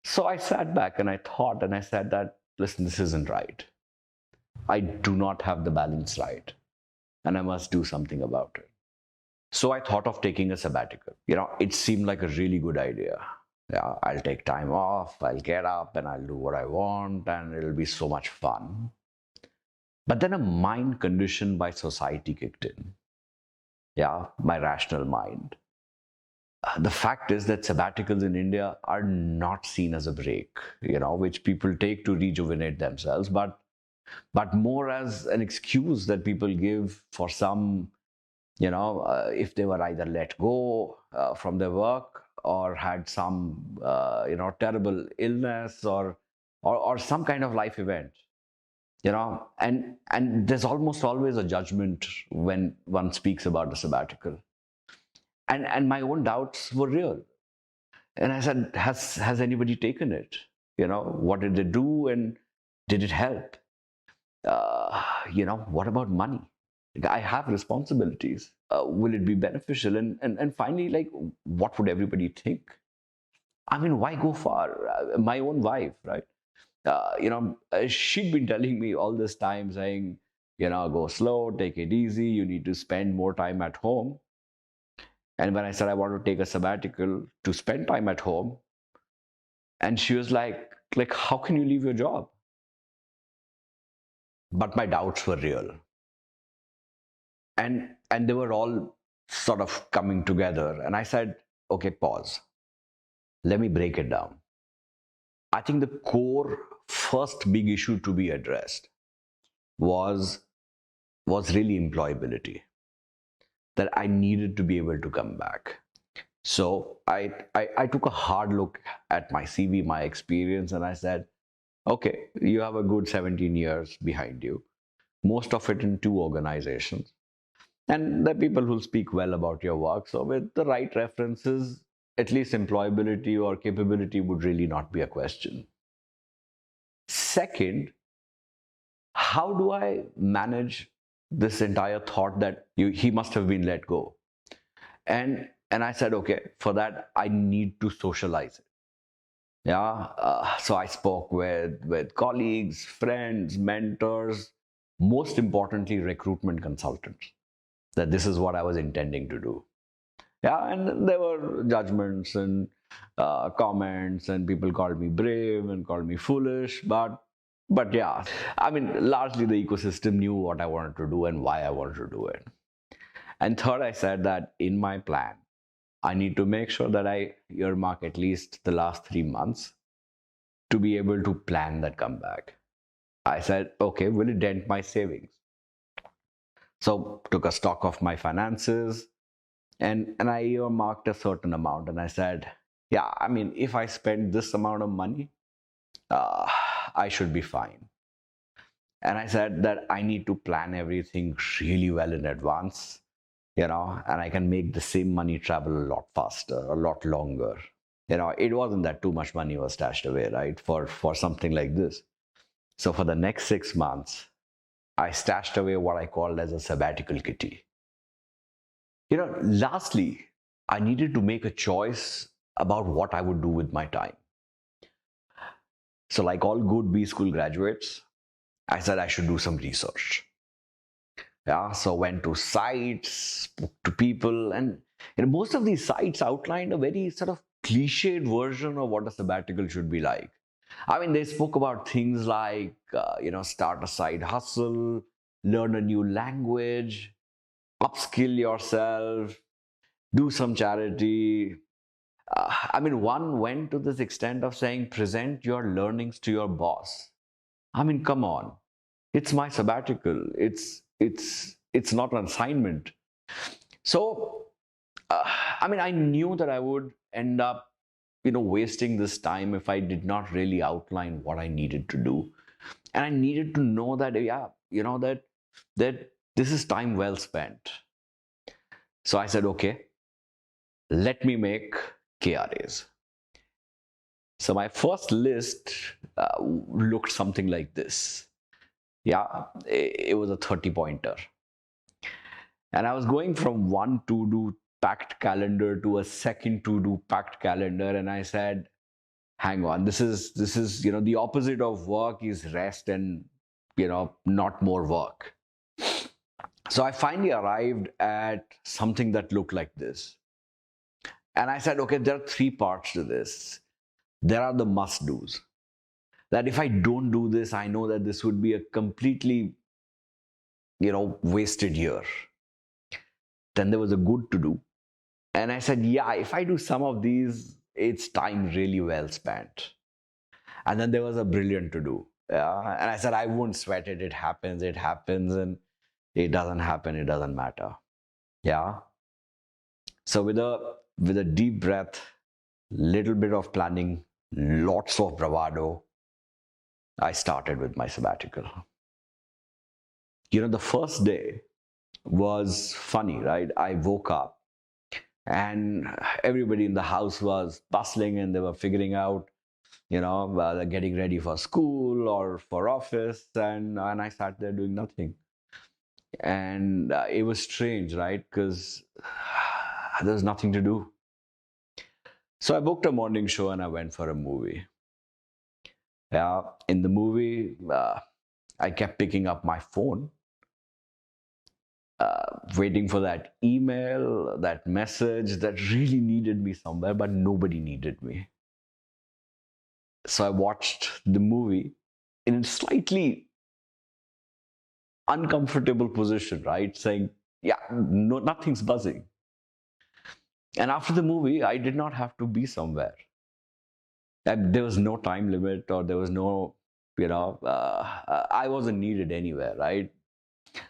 So I sat back and I thought, and I said that, listen, this isn't right. I do not have the balance right, and I must do something about it. So I thought of taking a sabbatical. It seemed like a really good idea. Yeah, I'll take time off, I'll get up and I'll do what I want, and it'll be so much fun. But then a mind conditioned by society kicked in. Yeah, my rational mind. The fact is that sabbaticals in India are not seen as a break, which people take to rejuvenate themselves, but more as an excuse that people give for some, if they were either let go from their work or had some, terrible illness or some kind of life event. And there's almost always a judgment when one speaks about the sabbatical, and my own doubts were real. And I said, has anybody taken it? What did they do, and did it help? What about money? I have responsibilities. Will it be beneficial? And finally, like, what would everybody think? I mean, why go far? My own wife, right? She'd been telling me all this time, saying, go slow, take it easy, you need to spend more time at home. And when I said I want to take a sabbatical to spend time at home, and she was like, how can you leave your job? But my doubts were real. and they were all sort of coming together. And I said, okay, pause. Let me break it down. I think the core first big issue to be addressed was really employability, that I needed to be able to come back. So I took a hard look at my CV, my experience, and I said, okay, you have a good 17 years behind you, most of it in 2 organizations. And there are people who speak well about your work. So with the right references, at least employability or capability would really not be a question. Second, how do I manage this entire thought that he must have been let go? And I said, okay, for that, I need to socialize it. Yeah. So I spoke with colleagues, friends, mentors, most importantly, recruitment consultants, that this is what I was intending to do. Yeah. And there were judgments and comments, and people called me brave and called me foolish. But yeah, I mean, largely the ecosystem knew what I wanted to do and why I wanted to do it. And third, I said that in my plan, I need to make sure that I earmark at least the last 3 months to be able to plan that comeback. I said, okay, will it dent my savings? So took a stock of my finances, and I earmarked a certain amount. And I said, yeah, I mean, if I spend this amount of money, I should be fine. And I said that I need to plan everything really well in advance, and I can make the same money travel a lot faster, a lot longer. It wasn't that too much money was stashed away, right, for something like this. So for the next 6 months, I stashed away what I called as a sabbatical kitty. Lastly, I needed to make a choice about what I would do with my time. So like all good B school graduates, I said I should do some research. Yeah, so went to sites, spoke to people, and most of these sites outlined a very sort of cliched version of what a sabbatical should be like. I mean, they spoke about things like, start a side hustle, learn a new language, upskill yourself, do some charity. I mean, one went to this extent of saying, present your learnings to your boss. I mean, come on. It's my sabbatical. It's not an assignment. So, I mean, I knew that I would end up, wasting this time if I did not really outline what I needed to do. And I needed to know that, that this is time well spent. So I said, okay, let me make KRAs. So my first list looked something like this. Yeah, it was a 30-pointer. And I was going from one to-do packed calendar to a second to-do packed calendar. And I said, hang on, this is the opposite of work is rest and, not more work. So I finally arrived at something that looked like this. And I said, okay, there are 3 parts to this. There are the must-dos. That if I don't do this, I know that this would be a completely, wasted year. Then there was a good to do. And I said, yeah, if I do some of these, it's time really well spent. And then there was a brilliant to do. Yeah? And I said, I won't sweat it. It happens. And it doesn't happen. It doesn't matter. Yeah. So with a deep breath, little bit of planning, lots of bravado, I started with my sabbatical. The first day was funny, right? I woke up and everybody in the house was bustling and they were figuring out, getting ready for school or for office. And I sat there doing nothing. And it was strange, right? Because there was nothing to do. So I booked a morning show and I went for a movie. Yeah, in the movie, I kept picking up my phone, waiting for that email, that message that really needed me somewhere, but nobody needed me. So I watched the movie in a slightly uncomfortable position, right? Saying, yeah, no, nothing's buzzing. And after the movie, I did not have to be somewhere. And there was no time limit, or there was no, I wasn't needed anywhere, right?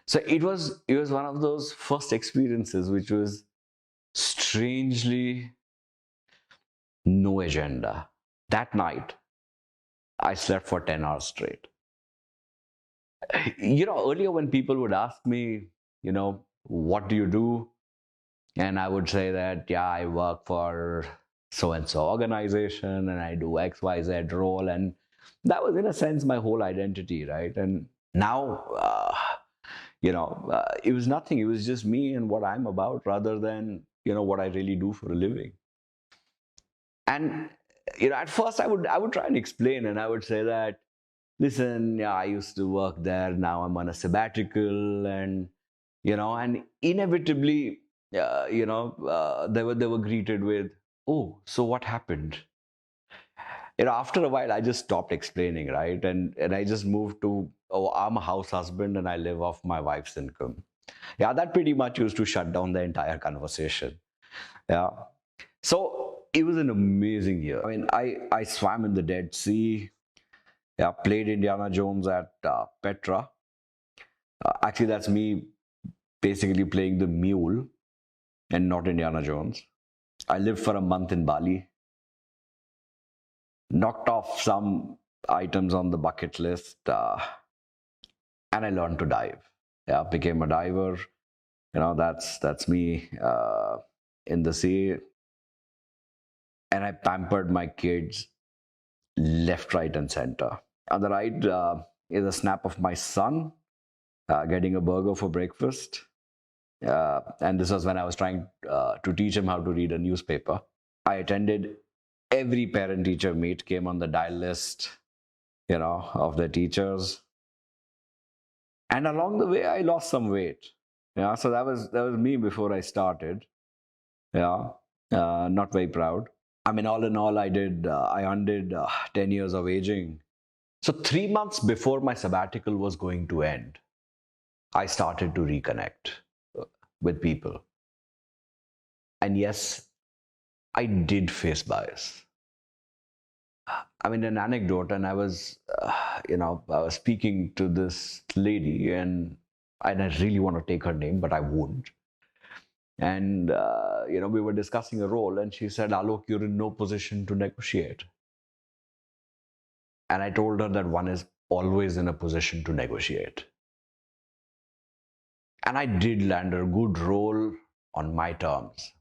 So it was one of those first experiences which was strangely no agenda. That night, I slept for 10 hours straight. Earlier when people would ask me, what do you do? And I would say that, yeah, I work for so and so organization and I do XYZ role. And that was, in a sense, my whole identity, right? And now, it was nothing. It was just me and what I'm about rather than, what I really do for a living. And, at first I would try and explain, and I would say that, listen, yeah, I used to work there. Now I'm on a sabbatical, and and inevitably, they were greeted with, "Oh, so what happened?" After a while, I just stopped explaining, right, and I just moved to, "Oh, I'm a house husband and I live off my wife's income." Yeah, that pretty much used to shut down the entire conversation. Yeah, so it was an amazing year. I mean, I swam in the Dead Sea. Yeah, played Indiana Jones at Petra. Actually, that's me basically playing the mule and not Indiana Jones. I lived for a month in Bali. Knocked off some items on the bucket list, and I learned to dive. Yeah, became a diver. That's me in the sea. And I pampered my kids left, right, and center. On the right is a snap of my son getting a burger for breakfast. And this was when I was trying to teach him how to read a newspaper. I attended every parent-teacher meet, came on the dial list, of the teachers. And along the way, I lost some weight. Yeah, so that was me before I started. Yeah, not very proud. I mean, all in all, I undid 10 years of aging. So 3 months before my sabbatical was going to end, I started to reconnect with people. And yes, I did face bias. I mean, an anecdote, and I was, I was speaking to this lady, and I really want to take her name, but I won't. And, we were discussing a role, and she said, "Alok, you're in no position to negotiate." And I told her that one is always in a position to negotiate. And I did land a good role on my terms.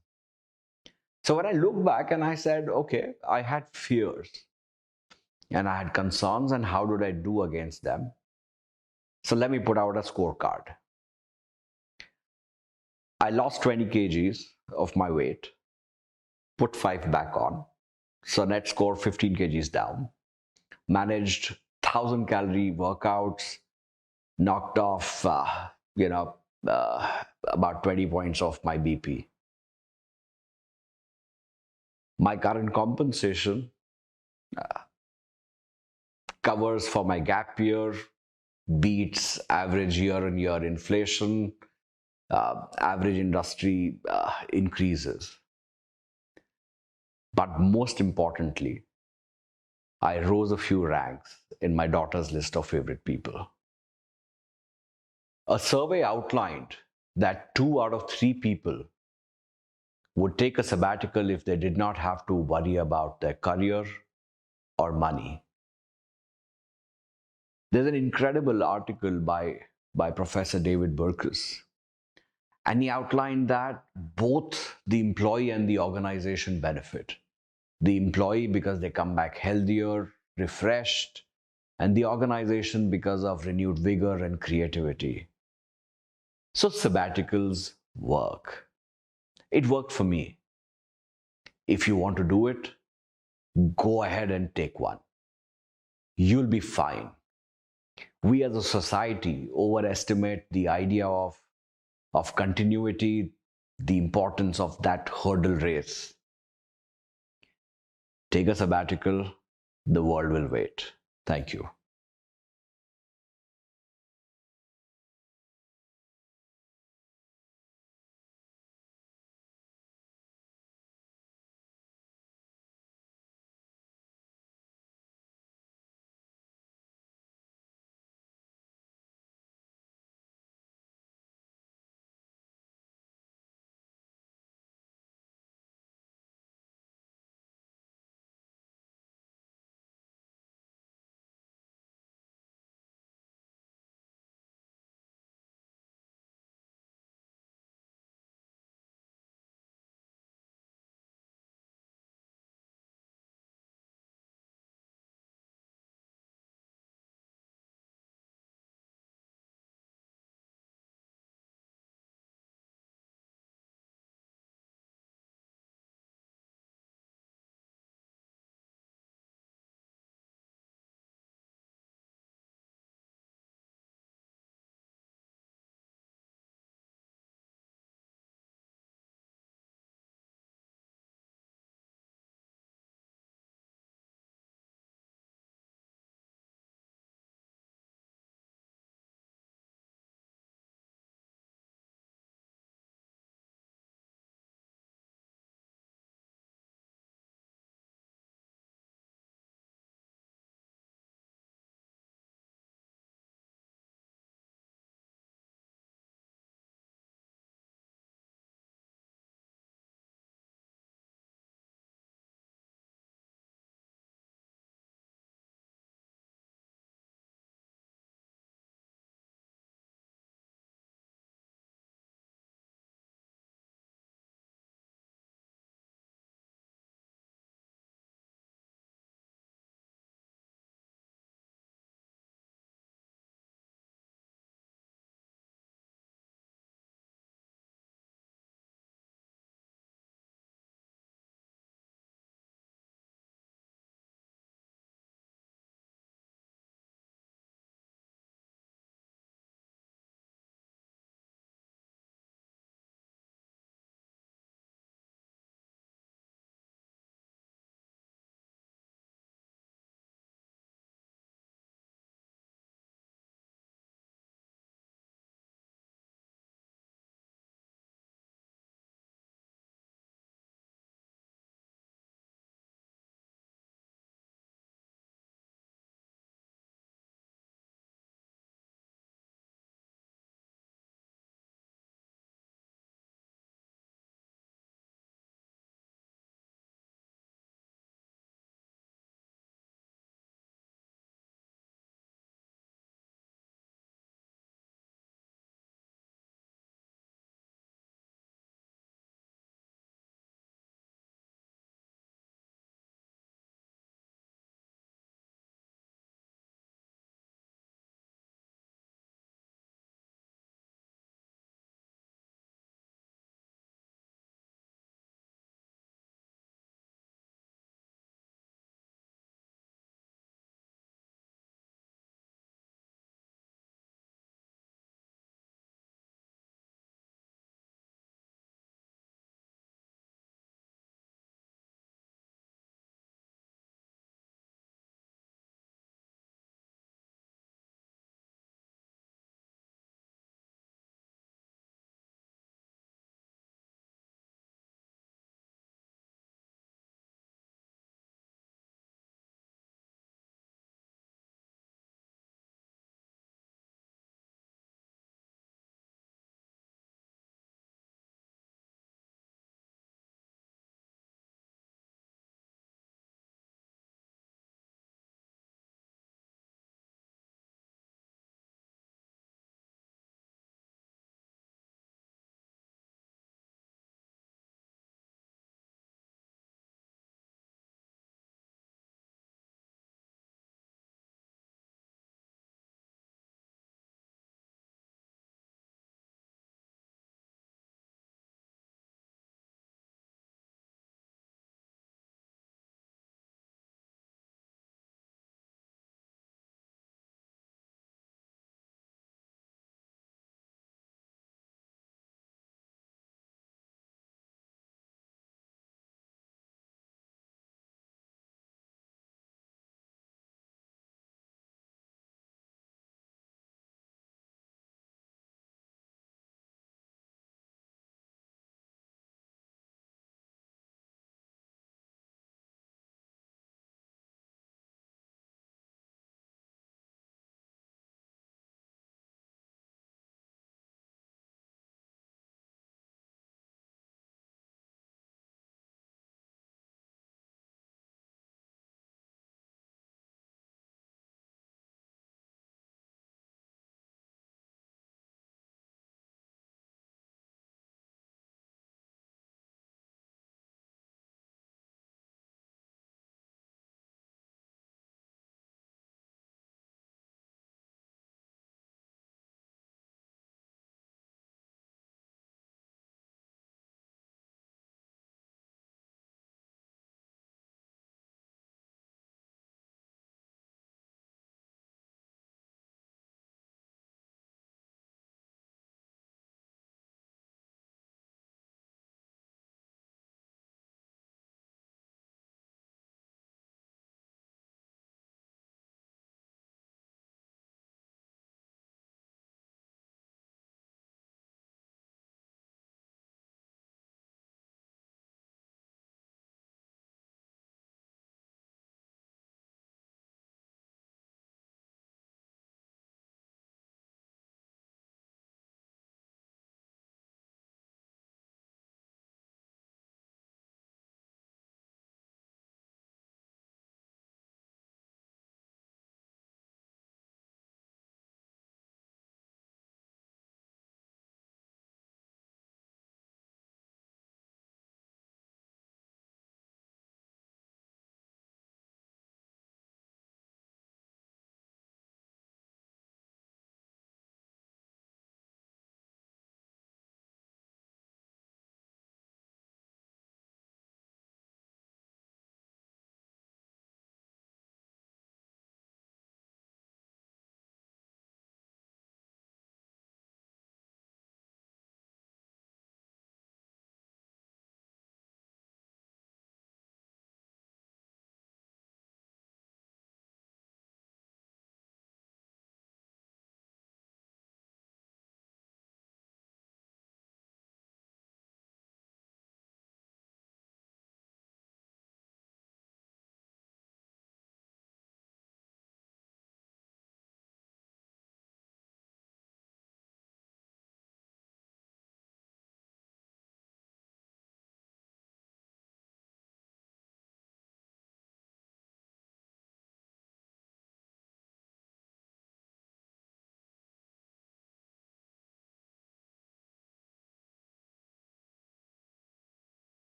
So when I look back and I said, okay, I had fears and I had concerns, and how did I do against them? So let me put out a scorecard. I lost 20 kgs of my weight, put 5 back on. So net score 15 kgs down. Managed 1,000-calorie workouts, knocked off, about 20 points off my BP. My current compensation covers for my gap year, beats average year-on-year inflation, average industry increases. But most importantly, I rose a few ranks in my daughter's list of favorite people. A survey outlined that 2 out of 3 people would take a sabbatical if they did not have to worry about their career or money. There's an incredible article by Professor David Burkus, and he outlined that both the employee and the organization benefit. The employee because they come back healthier, refreshed, and the organization because of renewed vigor and creativity. So sabbaticals work. It worked for me. If you want to do it, go ahead and take one. You'll be fine. We as a society overestimate the idea of continuity, the importance of that hurdle race. Take a sabbatical, the world will wait. Thank you.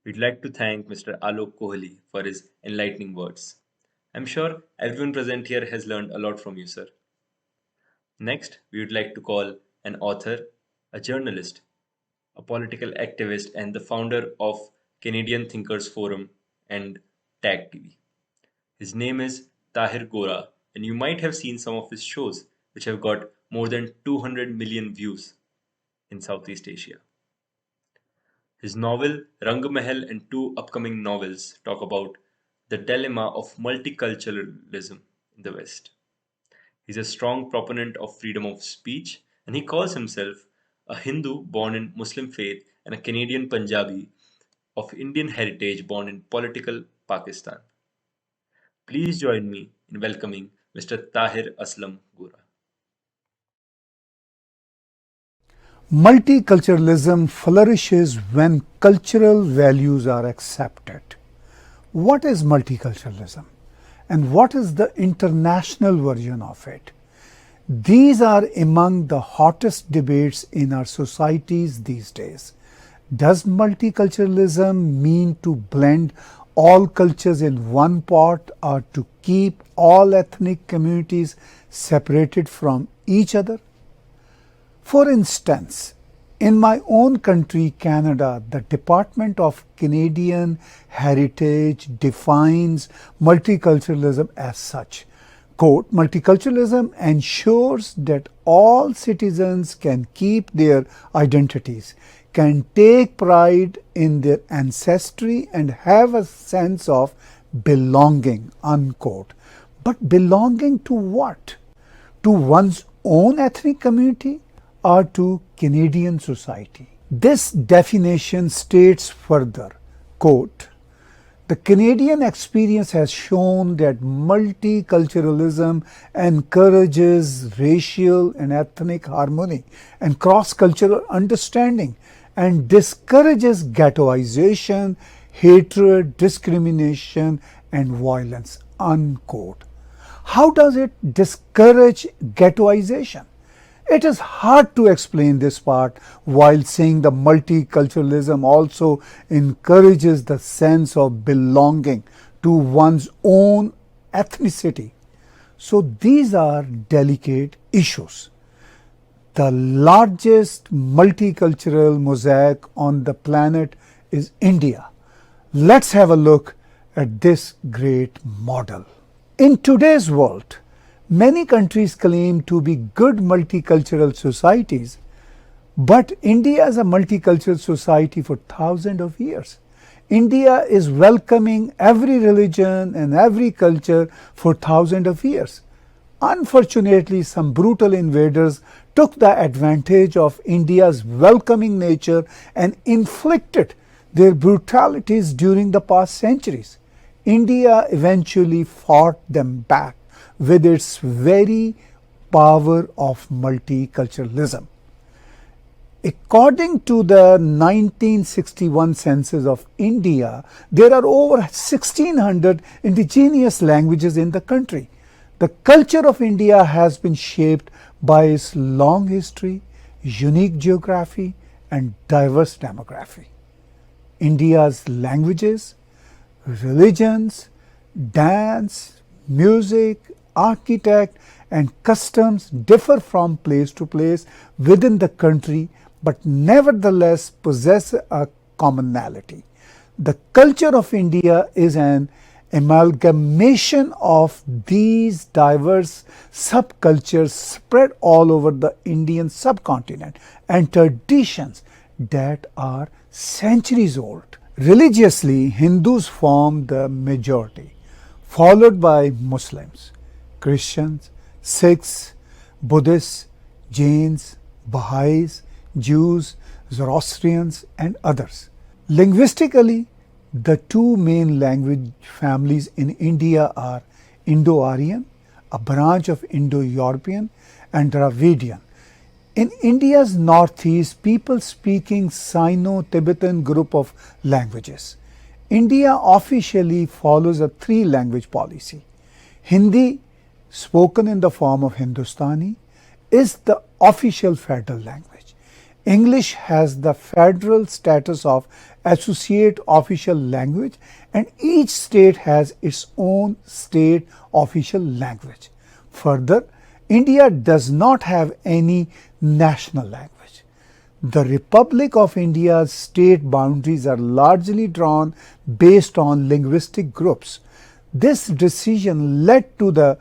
We'd like to thank Mr. Alok Kohli for his enlightening words. I'm sure everyone present here has learned a lot from you, sir. Next, we would like to call an author, a journalist, a political activist, and the founder of Canadian Thinkers Forum and Tag TV. His name is Tahir Gora, and you might have seen some of his shows, which have got more than 200 million views in Southeast Asia. His novel Rangamahal and two upcoming novels talk about the dilemma of multiculturalism in the West. He's a strong proponent of freedom of speech, and he calls himself a Hindu born in Muslim faith and a Canadian Punjabi of Indian heritage born in political Pakistan. Please join me in welcoming Mr. Tahir Aslam Gora. Multiculturalism flourishes when cultural values are accepted. What is multiculturalism? And what is the international version of it? These are among the hottest debates in our societies these days. Does multiculturalism mean to blend all cultures in one pot or to keep all ethnic communities separated from each other? For instance, in my own country, Canada, the Department of Canadian Heritage defines multiculturalism as such. Quote, multiculturalism ensures that all citizens can keep their identities, can take pride in their ancestry and have a sense of belonging, unquote. But belonging to what? To one's own ethnic community or to Canadian society? This definition states further, quote, the Canadian experience has shown that multiculturalism encourages racial and ethnic harmony and cross-cultural understanding and discourages ghettoization, hatred, discrimination, and violence, unquote. How does it discourage ghettoization? It is hard to explain this part while saying the multiculturalism also encourages the sense of belonging to one's own ethnicity. So these are delicate issues. The largest multicultural mosaic on the planet is India. Let's have a look at this great model. In today's world, many countries claim to be good multicultural societies, but India is a multicultural society for thousands of years. India is welcoming every religion and every culture for thousands of years. Unfortunately, some brutal invaders took the advantage of India's welcoming nature and inflicted their brutalities during the past centuries. India eventually fought them back with its very power of multiculturalism. According to the 1961 census of India, there are over 1600 indigenous languages in the country. The culture of India has been shaped by its long history, unique geography, and diverse demography. India's languages, religions, dance, music, architect, and customs differ from place to place within the country, but nevertheless possess a commonality. The culture of India is an amalgamation of these diverse subcultures spread all over the Indian subcontinent and traditions that are centuries old. Religiously, Hindus form the majority, followed by Muslims, Christians, Sikhs, Buddhists, Jains, Baha'is, Jews, Zoroastrians, and others. Linguistically, the two main language families in India are Indo-Aryan, a branch of Indo-European, and Dravidian. In India's northeast, people speaking Sino-Tibetan group of languages. India officially follows a three-language policy. Hindi, spoken in the form of Hindustani, is the official federal language. English has the federal status of associate official language, and each state has its own state official language. Further, India does not have any national language. The Republic of India's state boundaries are largely drawn based on linguistic groups. This decision led to the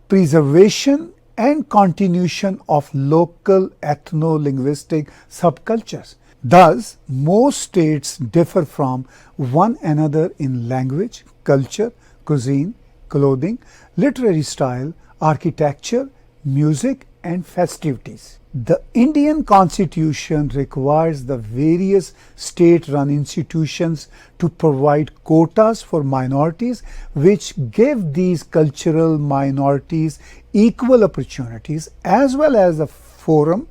preservation and continuation of local ethno-linguistic subcultures. Thus, most states differ from one another in language, culture, cuisine, clothing, literary style, architecture, music, and festivities. The Indian Constitution requires the various state-run institutions to provide quotas for minorities, which give these cultural minorities equal opportunities as well as a forum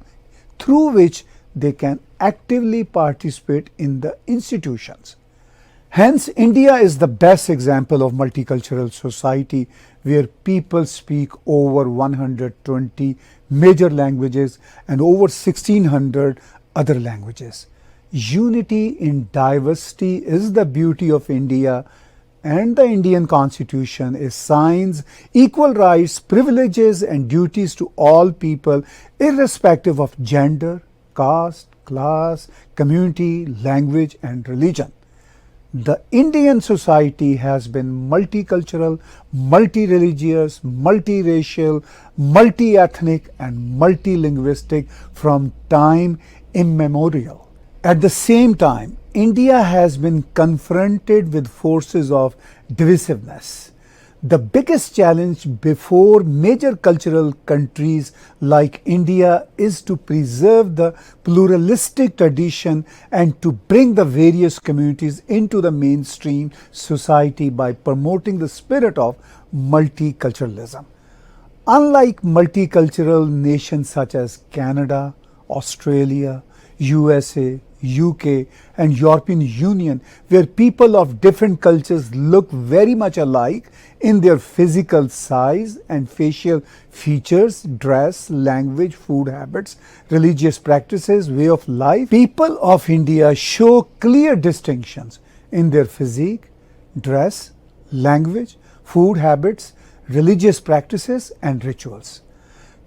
through which they can actively participate in the institutions. Hence, India is the best example of multicultural society where people speak over 120 major languages and over 1600 other languages. Unity in diversity is the beauty of India, and the Indian Constitution assigns equal rights, privileges and duties to all people irrespective of gender, caste, class, community, language and religion. The Indian society has been multicultural, multi-religious, multiracial, multi-ethnic and multilinguistic from time immemorial. At the same time, India has been confronted with forces of divisiveness. The biggest challenge before major cultural countries like India is to preserve the pluralistic tradition and to bring the various communities into the mainstream society by promoting the spirit of multiculturalism. Unlike multicultural nations such as Canada, Australia, USA, UK and European Union, where people of different cultures look very much alike in their physical size and facial features, dress, language, food habits, religious practices, way of life, people of India show clear distinctions in their physique, dress, language, food habits, religious practices and rituals.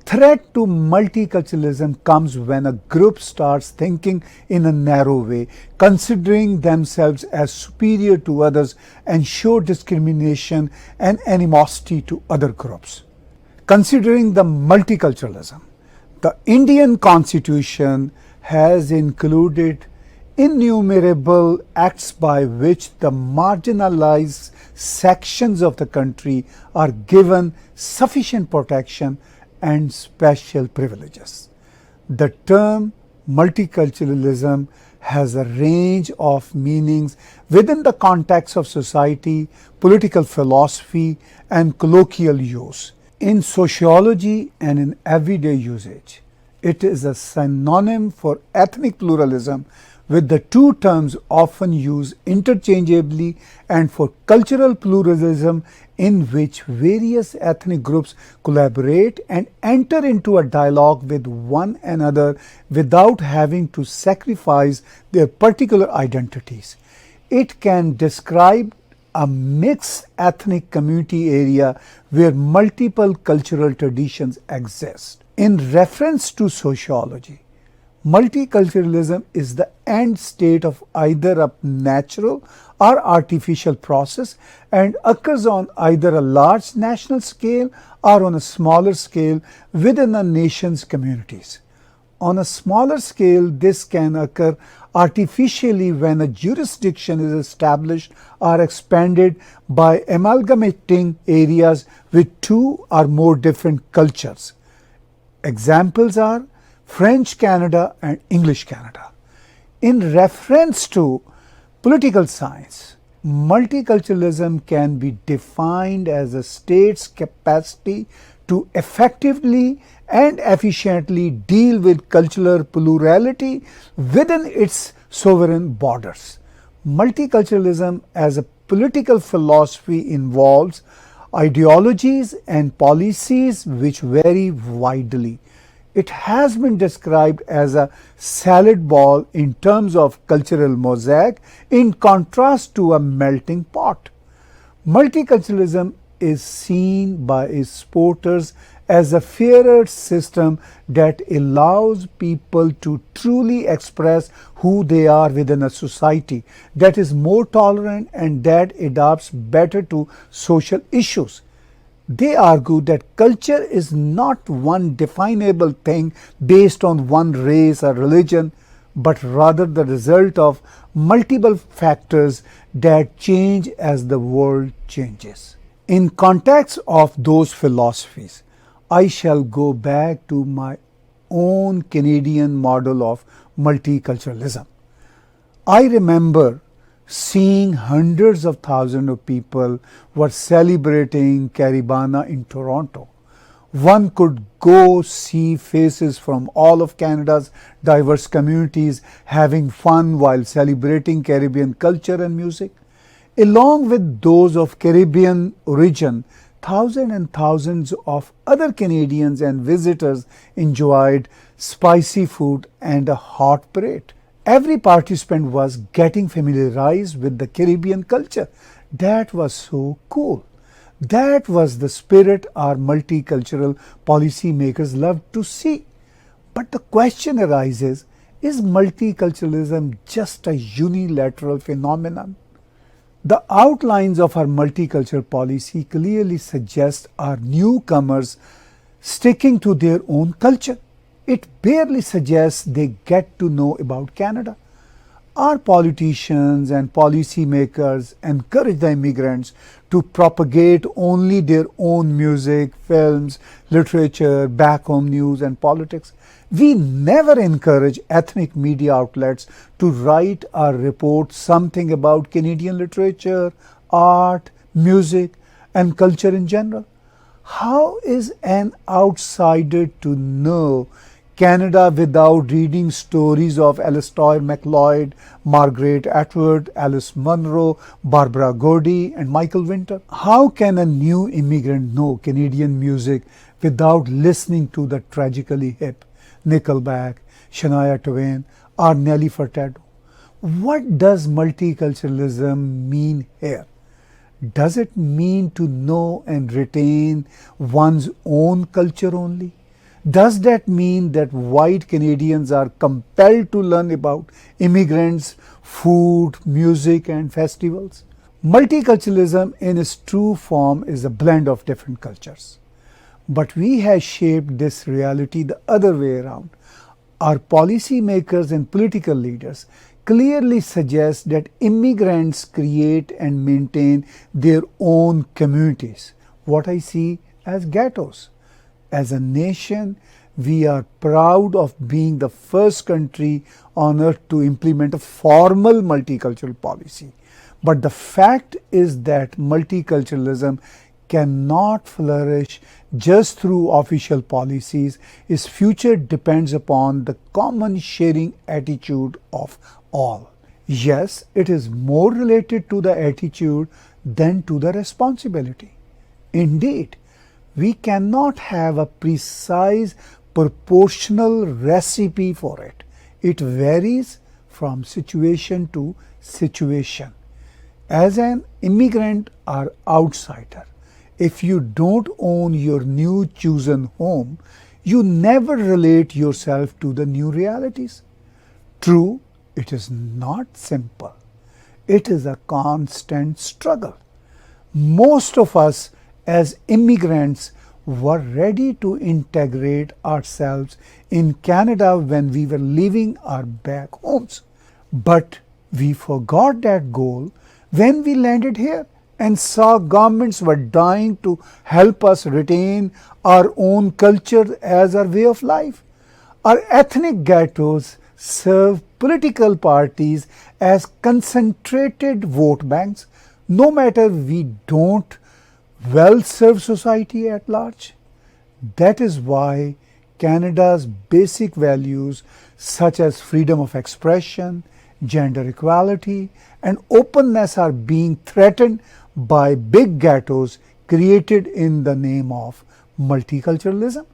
Threat to multiculturalism comes when a group starts thinking in a narrow way, considering themselves as superior to others and show discrimination and animosity to other groups. Considering the multiculturalism, the Indian Constitution has included innumerable acts by which the marginalized sections of the country are given sufficient protection and special privileges. The term multiculturalism has a range of meanings within the context of society, political philosophy, and colloquial use. In sociology and in everyday usage, it is a synonym for ethnic pluralism, with the two terms often used interchangeably, and for cultural pluralism in which various ethnic groups collaborate and enter into a dialogue with one another without having to sacrifice their particular identities. It can describe a mixed ethnic community area where multiple cultural traditions exist. In reference to sociology, multiculturalism is the end state of either a natural or artificial process and occurs on either a large national scale or on a smaller scale within a nation's communities. On a smaller scale, this can occur artificially when a jurisdiction is established or expanded by amalgamating areas with two or more different cultures. Examples are French Canada and English Canada. In reference to political science, multiculturalism can be defined as a state's capacity to effectively and efficiently deal with cultural plurality within its sovereign borders. Multiculturalism as a political philosophy involves ideologies and policies which vary widely. It has been described as a salad ball in terms of cultural mosaic, in contrast to a melting pot. Multiculturalism is seen by its supporters as a fairer system that allows people to truly express who they are within a society that is more tolerant and that adapts better to social issues. They argue that culture is not one definable thing based on one race or religion, but rather the result of multiple factors that change as the world changes. In context of those philosophies, I shall go back to my own Canadian model of multiculturalism. I remember seeing hundreds of thousands of people were celebrating Caribana in Toronto. One could go see faces from all of Canada's diverse communities having fun while celebrating Caribbean culture and music. Along with those of Caribbean origin, thousands and thousands of other Canadians and visitors enjoyed spicy food and a hot parade. Every participant was getting familiarized with the Caribbean culture. That was so cool. That was the spirit our multicultural policymakers loved to see. But the question arises, is multiculturalism just a unilateral phenomenon? The outlines of our multicultural policy clearly suggest our newcomers sticking to their own culture. It barely suggests they get to know about Canada. Our politicians and policymakers encourage the immigrants to propagate only their own music, films, literature, back home news and politics. We never encourage ethnic media outlets to write or report something about Canadian literature, art, music and culture in general. How is an outsider to know Canada without reading stories of Alistair MacLeod, Margaret Atwood, Alice Munro, Barbara Gordy and Michael Winter? How can a new immigrant know Canadian music without listening to the tragically hip Nickelback, Shania Twain or Nelly Furtado? What does multiculturalism mean here? Does it mean to know and retain one's own culture only? Does that mean that white Canadians are compelled to learn about immigrants, food, music and festivals? Multiculturalism in its true form is a blend of different cultures. But we have shaped this reality the other way around. Our policymakers and political leaders clearly suggest that immigrants create and maintain their own communities, what I see as ghettos. As a nation, we are proud of being the first country on earth to implement a formal multicultural policy. But the fact is that multiculturalism cannot flourish just through official policies. Its future depends upon the common sharing attitude of all. Yes, it is more related to the attitude than to the responsibility. Indeed, we cannot have a precise proportional recipe for it. It varies from situation to situation. As an immigrant or outsider, if you don't own your new chosen home, you never relate yourself to the new realities. True, it is not simple. It is a constant struggle. Most of us as immigrants were ready to integrate ourselves in Canada when we were leaving our back homes. But we forgot that goal when we landed here and saw governments were dying to help us retain our own culture as our way of life. Our ethnic ghettos serve political parties as concentrated vote banks, no matter we don't well serve society at large. That is why Canada's basic values such as freedom of expression, gender equality, and openness are being threatened by big ghettos created in the name of multiculturalism.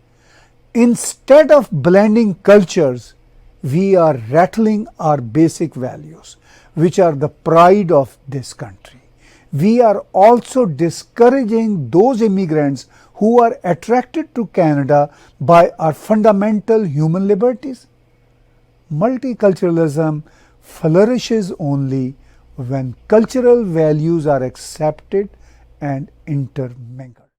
Instead of blending cultures, we are rattling our basic values, which are the pride of this country. We are also discouraging those immigrants who are attracted to Canada by our fundamental human liberties. Multiculturalism flourishes only when cultural values are accepted and intermingled.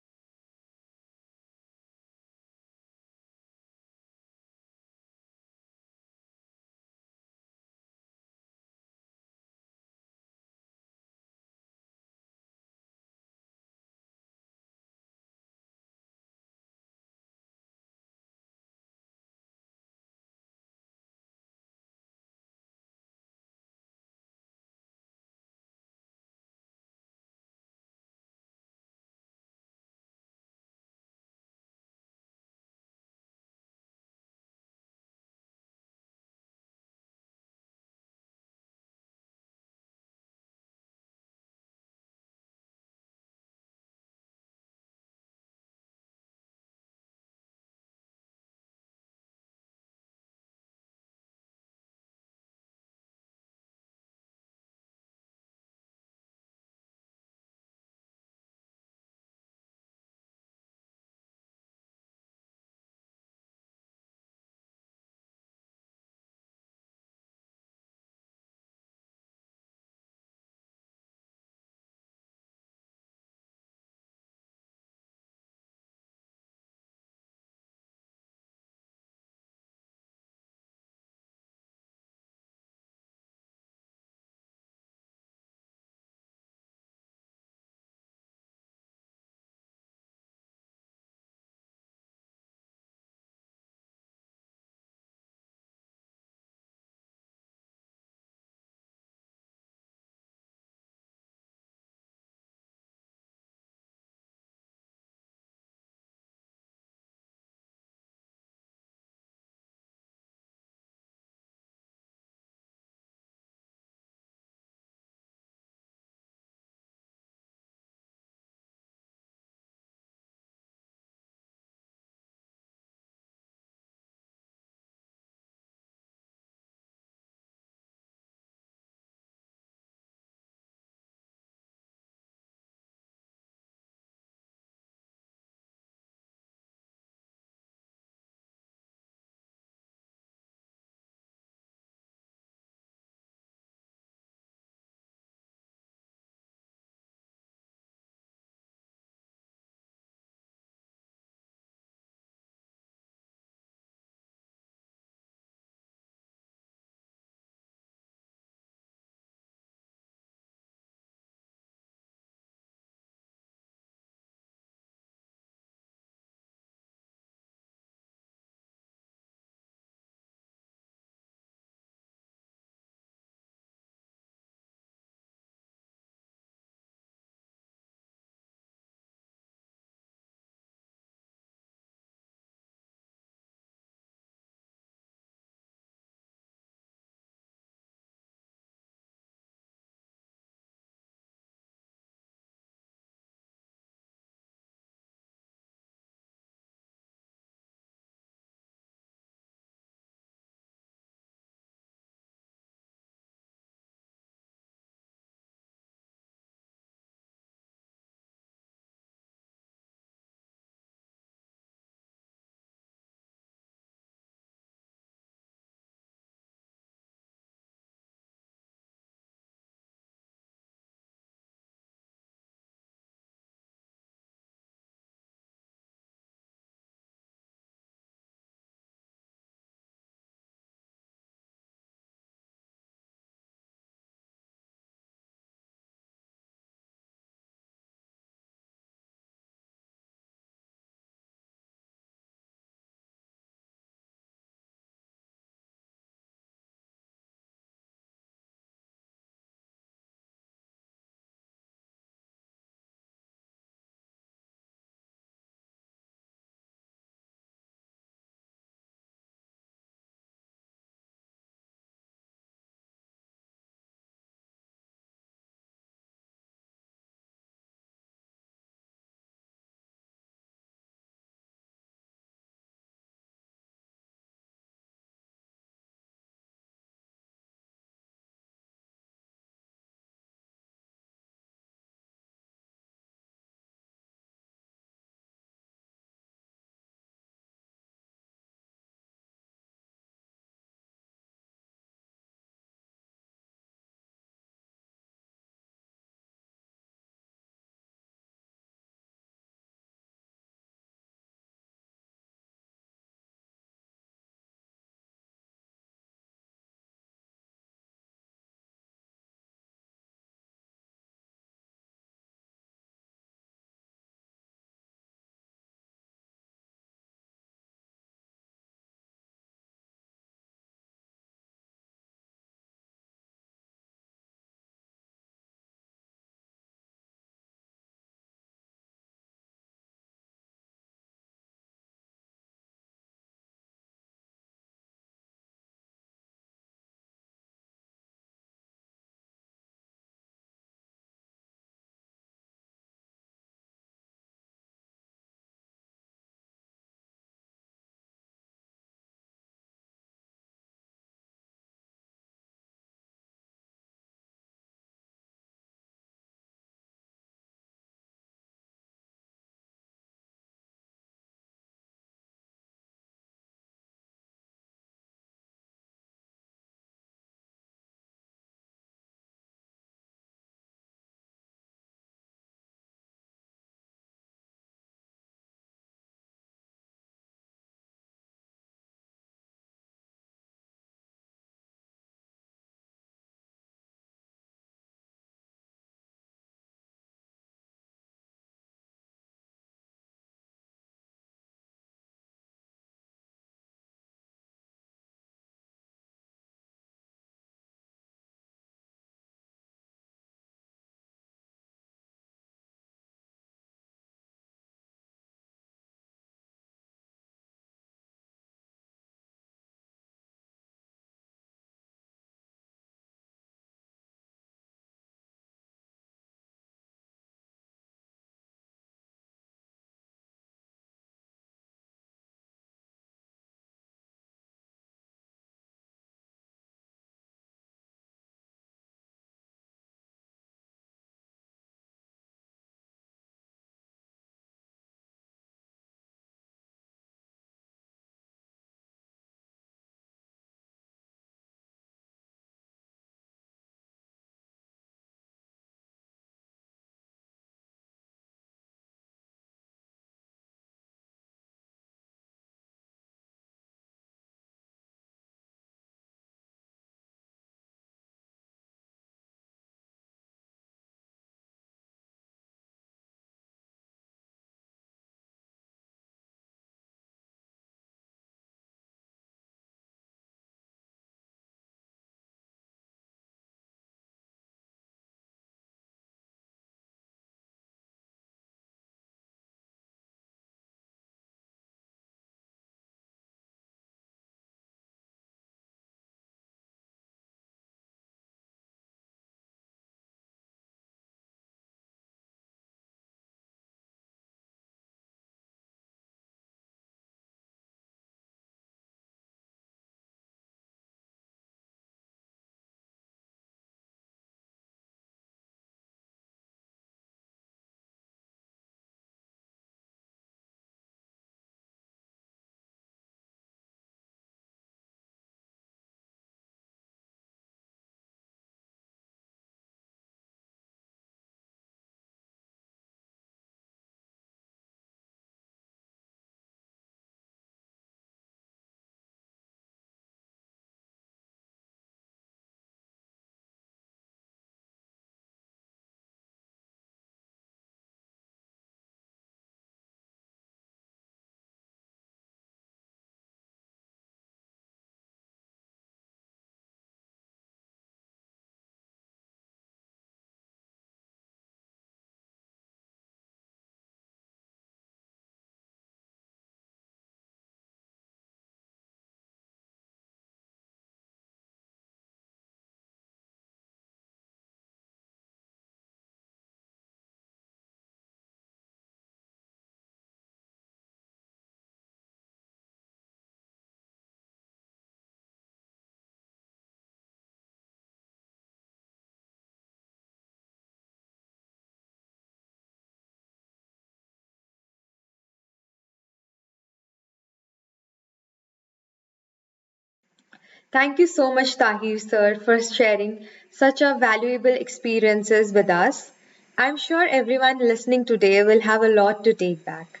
Thank you so much, Tahir sir, for sharing such a valuable experiences with us. I'm sure everyone listening today will have a lot to take back.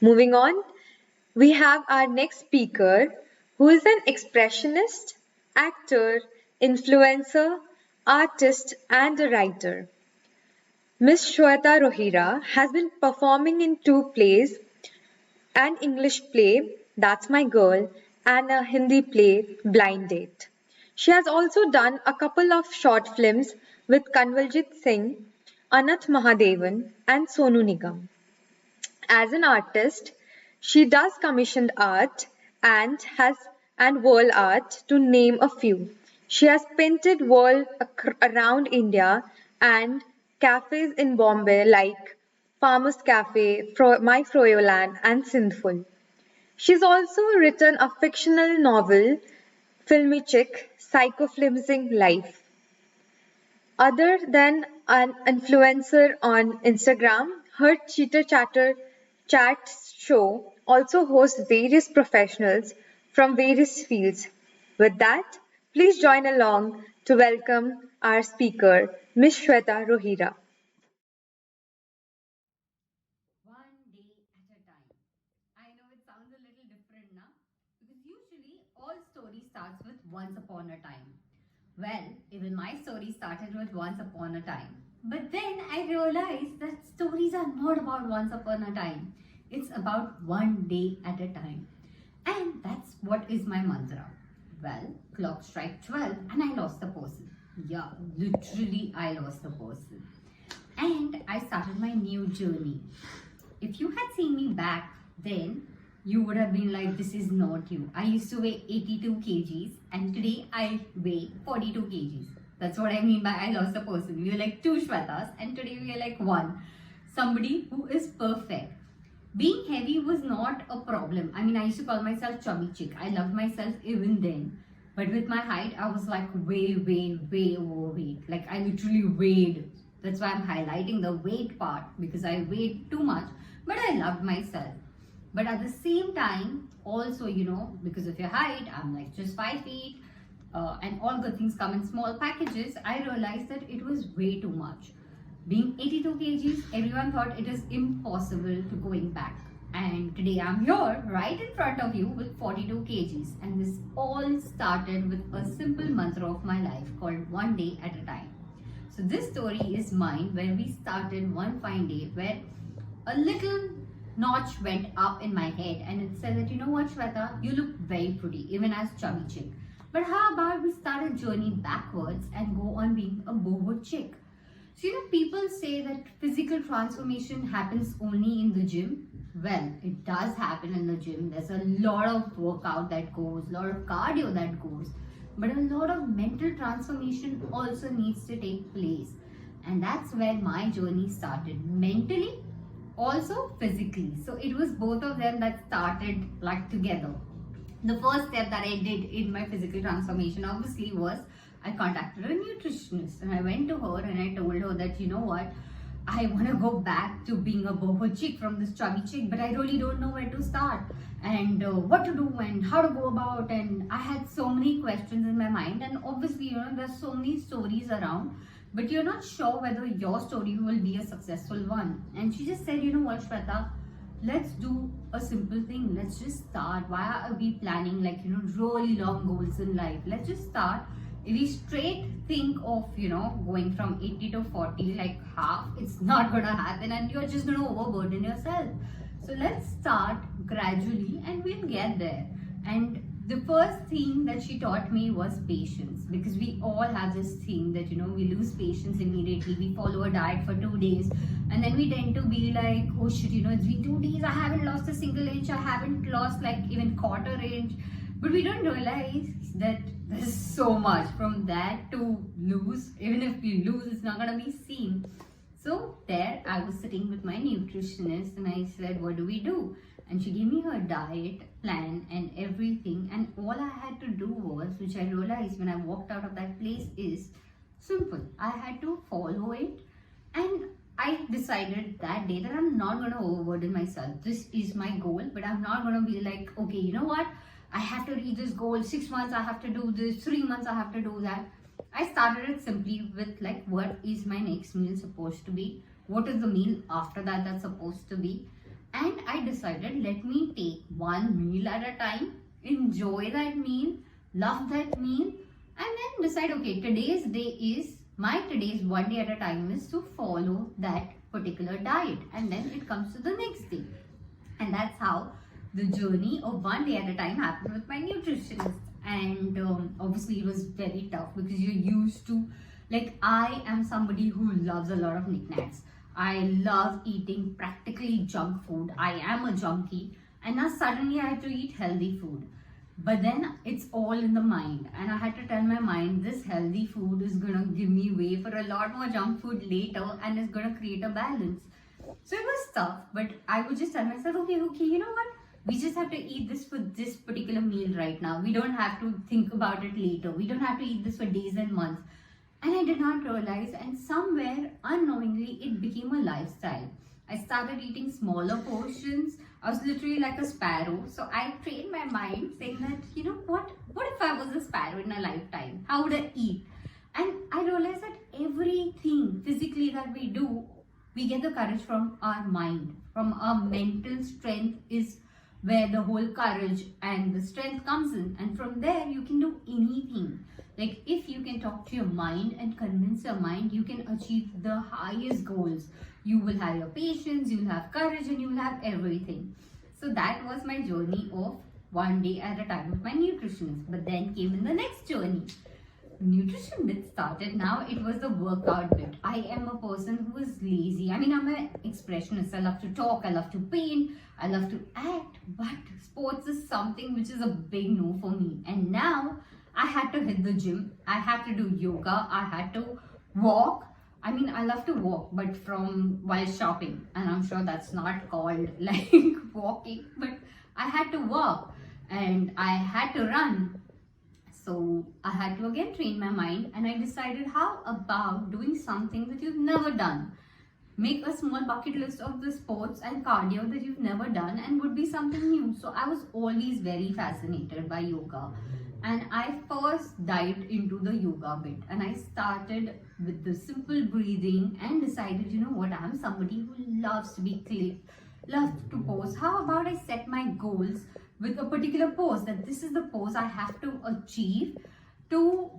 Moving on, we have our next speaker who is an expressionist, actor, influencer, artist, and a writer. Miss Shweta Rohira has been performing in two plays, an English play, That's My Girl, and a Hindi play, Blind Date. She has also done a couple of short films with Kanwaljit Singh, Anath Mahadevan, and Sonu Nigam. As an artist, she does commissioned art and wall art to name a few. She has painted wall around India and cafes in Bombay like Farmers Cafe, My Froyoland and Sindful. She's also written a fictional novel, Filmy Chick, Psychoflimsing Life. Other than an influencer on Instagram, her Cheater Chatter chat show also hosts various professionals from various fields. With that, please join along to welcome our speaker, Ms. Shweta Rohira. One day at a time. I know it sounds a little different now because usually all story starts with once upon a time. Well, even my story started with once upon a time. But then I realized that stories are not about once upon a time. It's about one day at a time. And that's what is my mantra. Well, clock strike 12 and I lost the person. Yeah, literally I lost the person. And I started my new journey. If you had seen me back then, you would have been like, this is not you. I used to weigh 82 kgs and today I weigh 42 kgs. That's what I mean by I lost a person. We were like two Shwetas and today we are like one. Somebody who is perfect. Being heavy was not a problem. I mean, I used to call myself chubby chick. I loved myself even then. But with my height, I was like way overweight. Like I literally weighed. That's why I'm highlighting the weight part because I weighed too much. But I loved myself. But at the same time, also, because of your height, I'm like just 5 feet and all good things come in small packages. I realized that it was way too much. Being 82 kgs, everyone thought it is impossible to going back. And today I'm here right in front of you with 42 kgs. And this all started with a simple mantra of my life called one day at a time. So this story is mine where we started one fine day where a little notch went up in my head and it said that, you know what, Shweta, you look very pretty even as chubby chick. But how about we start a journey backwards and go on being a boho chick? So, people say that physical transformation happens only in the gym. Well, it does happen in the gym. There's a lot of workout that goes, a lot of cardio that goes. But a lot of mental transformation also needs to take place. And that's where my journey started. Mentally, also physically. So it was both of them that started like together. The first step that I did in my physical transformation obviously was I contacted a nutritionist and I went to her and I told her that, you know what, I want to go back to being a boho chick from this chubby chick, but I really don't know where to start and what to do and how to go about. And I had so many questions in my mind, and obviously, there's so many stories around, but you're not sure whether your story will be a successful one. And she just said, you know what, Shweta, let's do a simple thing. Let's just start. Why are we planning really long goals in life? Let's just start. If we straight think of, going from 80 to 40, like half, it's not going to happen and you're just going to overburden yourself. So let's start gradually and we'll get there. And the first thing that she taught me was patience, because we all have this thing that, we lose patience immediately. We follow a diet for 2 days and then we tend to be like, oh shit, it's been 2 days. I haven't lost a single inch. I haven't lost like even quarter inch. But we don't realize that there's so much from that to lose. Even if you lose, it's not going to be seen. So there I was sitting with my nutritionist and I said, what do we do? And she gave me her diet plan and everything. And all I had to do was, which I realized when I walked out of that place, is simple. I had to follow it. And I decided that day that I'm not going to overburden myself. This is my goal, but I'm not going to be like, okay, you know what? I have to reach this goal, 6 months I have to do this, 3 months I have to do that. I started it simply with like, what is my next meal supposed to be? What is the meal after that that's supposed to be? And I decided, let me take one meal at a time, enjoy that meal, love that meal, and then decide, okay, today's one day at a time is to follow that particular diet. And then it comes to the next day. And that's how the journey of one day at a time happened with my nutritionist. And obviously it was very tough because you're used to, like, I am somebody who loves a lot of knickknacks. I love eating practically junk food. I am a junkie. And now suddenly I have to eat healthy food. But then it's all in the mind. And I had to tell my mind, this healthy food is going to give me way for a lot more junk food later and is going to create a balance. So it was tough, but I would just tell myself, okay, you know what? We just have to eat this for this particular meal right now. We don't have to think about it later. We don't have to eat this for days and months. And I did not realize, and somewhere unknowingly, it became a lifestyle. I started eating smaller portions. I was literally like a sparrow. So I trained my mind saying that, you know what if I was a sparrow in a lifetime? How would I eat? And I realized that everything physically that we do, we get the courage from our mind, from our mental strength is where the whole courage and the strength comes in. And from there, you can do anything. Like, if you can talk to your mind and convince your mind, you can achieve the highest goals. You will have your patience, you will have courage, and you will have everything. So that was my journey of one day at a time with my nutritionist. But then came in the next journey. Nutrition bit started. Now it was the workout bit. I am a person who is lazy. I mean, I'm an expressionist. I love to talk, I love to paint, I love to act. But sports is something which is a big no for me. And now I had to hit the gym. I had to do yoga. I had to walk. I mean, I love to walk, but from while shopping. And I'm sure that's not called like walking, but I had to walk and I had to run. So I had to again train my mind, and I decided, how about doing something that you've never done? Make a small bucket list of the sports and cardio that you've never done and would be something new. So I was always very fascinated by yoga. And I first dived into the yoga bit, and I started with the simple breathing and decided, you know what, I'm somebody who loves to be clipped, loves to pose. How about I set my goals with a particular pose, that this is the pose I have to achieve to,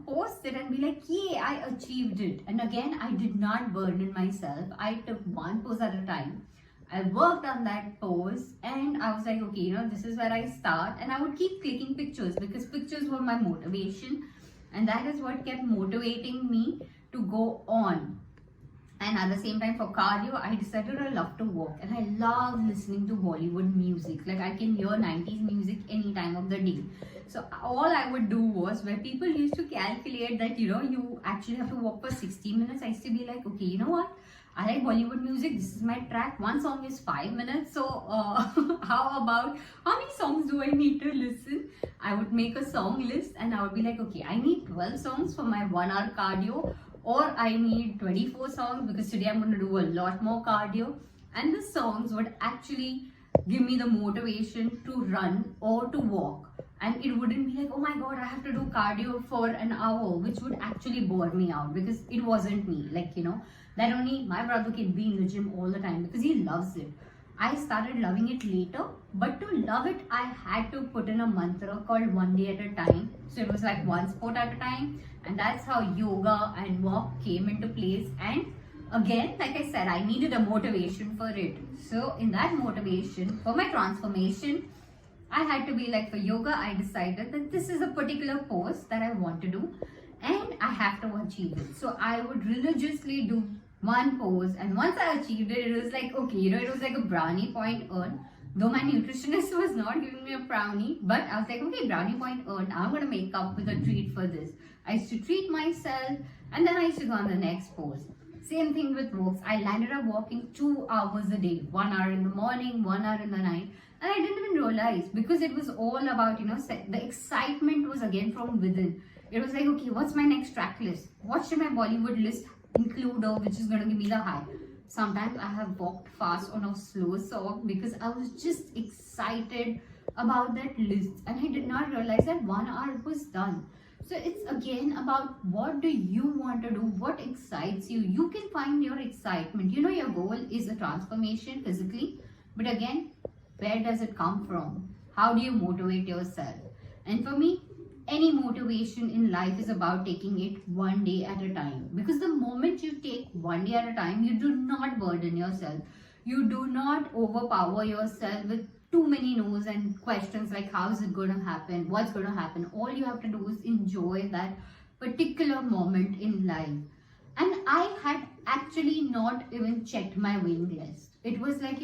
post it and be like, yay, I achieved it. And again, I did not burden myself. I took one pose at a time. I worked on that pose and I was like, okay, this is where I start. And I would keep clicking pictures because pictures were my motivation. And that is what kept motivating me to go on. And at the same time, for cardio, I decided I love to walk. And I love listening to Bollywood music. Like, I can hear 90s music any time of the day. So all I would do was, where people used to calculate that, you actually have to walk for 60 minutes. I used to be like, okay, you know what? I like Bollywood music. This is my track. One song is 5 minutes. So how many songs do I need to listen? I would make a song list and I would be like, okay, I need 12 songs for my 1 hour cardio, or I need 24 songs because today I'm going to do a lot more cardio. And the songs would actually give me the motivation to run or to walk. And it wouldn't be like, oh my god, I have to do cardio for an hour, which would actually bore me out because it wasn't me. Like, that only my brother can be in the gym all the time because he loves it. I started loving it later, but to love it, I had to put in a mantra called one day at a time. So it was like one sport at a time. And that's how yoga and walk came into place. And again, like I said, I needed a motivation for it. So in that motivation, for my transformation, I had to be like, for yoga, I decided that this is a particular pose that I want to do and I have to achieve it. So I would religiously do one pose, and once I achieved it, it was like, okay, it was like a brownie point earned. Though my nutritionist was not giving me a brownie, but I was like, okay, brownie point earned. I'm going to make up with a treat for this. I used to treat myself, and then I used to go on the next pose. Same thing with walks. I landed up walking 2 hours a day, 1 hour in the morning, 1 hour in the night. And I didn't even realize, because it was all about, the excitement was again from within. It was like, okay, what's my next track list? What should my Bollywood list include, or which is going to give me the high? Sometimes I have walked fast on a slow song because I was just excited about that list, and I did not realize that 1 hour was done. So it's again about what do you want to do, what excites you. You can find your excitement. You know, your goal is a transformation physically, but again, where does it come from? How do you motivate yourself? And for me, any motivation in life is about taking it one day at a time. Because the moment you take one day at a time, you do not burden yourself. You do not overpower yourself with too many no's and questions like how is it going to happen, what's going to happen. All you have to do is enjoy that particular moment in life. And I had actually not even checked my weighing list. It was like,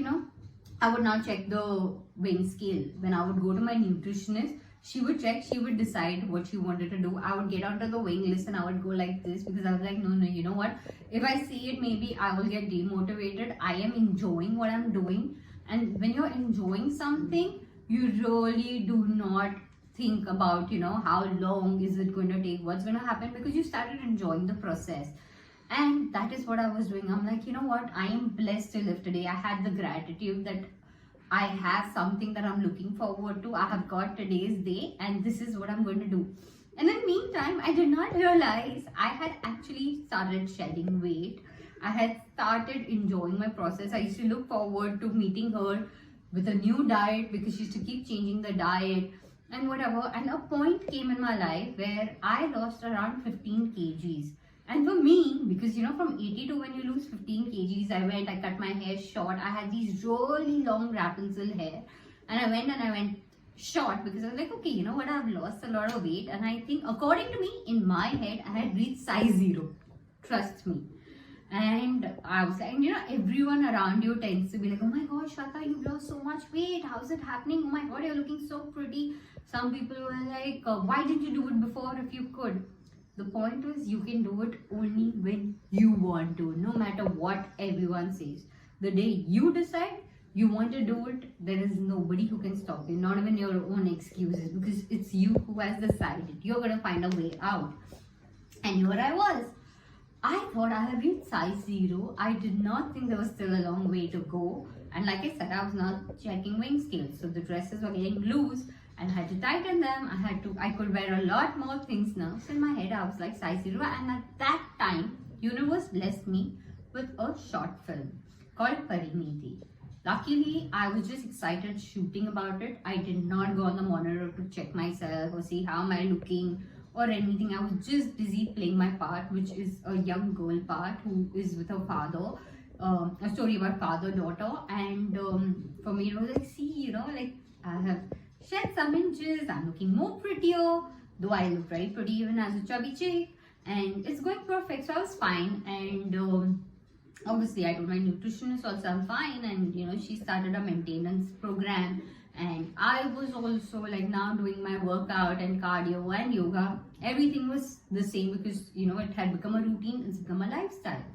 I would not check the weighing scale. When I would go to my nutritionist, she would check, she would decide what she wanted to do. I would get onto the weighing list and I would go like this, because I was like, no, you know what? If I see it, maybe I will get demotivated. I am enjoying what I'm doing. And when you're enjoying something, you really do not think about, how long is it going to take, what's going to happen, because you started enjoying the process. And that is what I was doing. I'm like, you know what? I am blessed to live today. I had the gratitude that I have something that I'm looking forward to. I have got today's day and this is what I'm going to do. And in the meantime, I did not realize I had actually started shedding weight. I had started enjoying my process. I used to look forward to meeting her with a new diet, because she used to keep changing the diet and whatever. And a point came in my life where I lost around 15 kgs. And for me, because from 82, when you lose 15 kgs, I cut my hair short. I had these really long Rapunzel hair. And I went short, because I was like, okay, you know what, I've lost a lot of weight. And I think, according to me, in my head, I had reached size 0. Trust me. And I was like, everyone around you tends to be like, oh my God, Shweta, you've lost so much weight. How's it happening? Oh my God, you're looking so pretty. Some people were like, why didn't you do it before if you could? The point was, you can do it only when you want to, no matter what everyone says. The day you decide you want to do it, there is nobody who can stop you, not even your own excuses, because it's you who has decided. You're going to find a way out. And here I was. I thought I had reached size 0. I did not think there was still a long way to go. And like I said, I was not checking weighing scales. So the dresses were getting loose. And I had to tighten them. I could wear a lot more things now. So in my head, I was like size 0. And at that time, universe blessed me with a short film called Pariniti. Luckily, I was just excited shooting about it. I did not go on the monitor to check myself or see how am I looking or anything. I was just busy playing my part, which is a young girl part who is with her father. A story about father-daughter. And for me, it was like, see, I have shed some inches, I'm looking more prettier, though I look very pretty even as a chubby chick, and it's going perfect. So I was fine. And obviously I told my nutritionist also I'm fine, and she started a maintenance program, and I was also like now doing my workout and cardio and yoga. Everything was the same, because it had become a routine, it's become a lifestyle.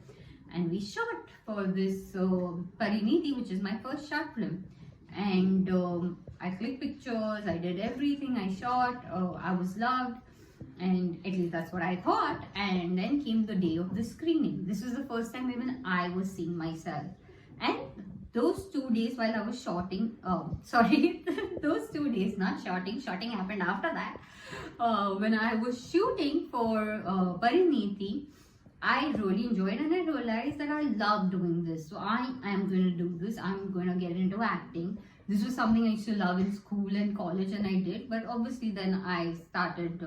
And we shot for this Pariniti, which is my first short film. And I clicked pictures, I did everything, I shot, I was loved, and at least that's what I thought. And then came the day of the screening. This was the first time even I was seeing myself. And those 2 days while I was shooting, those 2 days, not shooting happened after that. When I was shooting for Pariniti, I really enjoyed, and I realized that I love doing this. So I am going to do this. I'm going to get into acting. This was something I used to love in school and college, and I did. But obviously then I started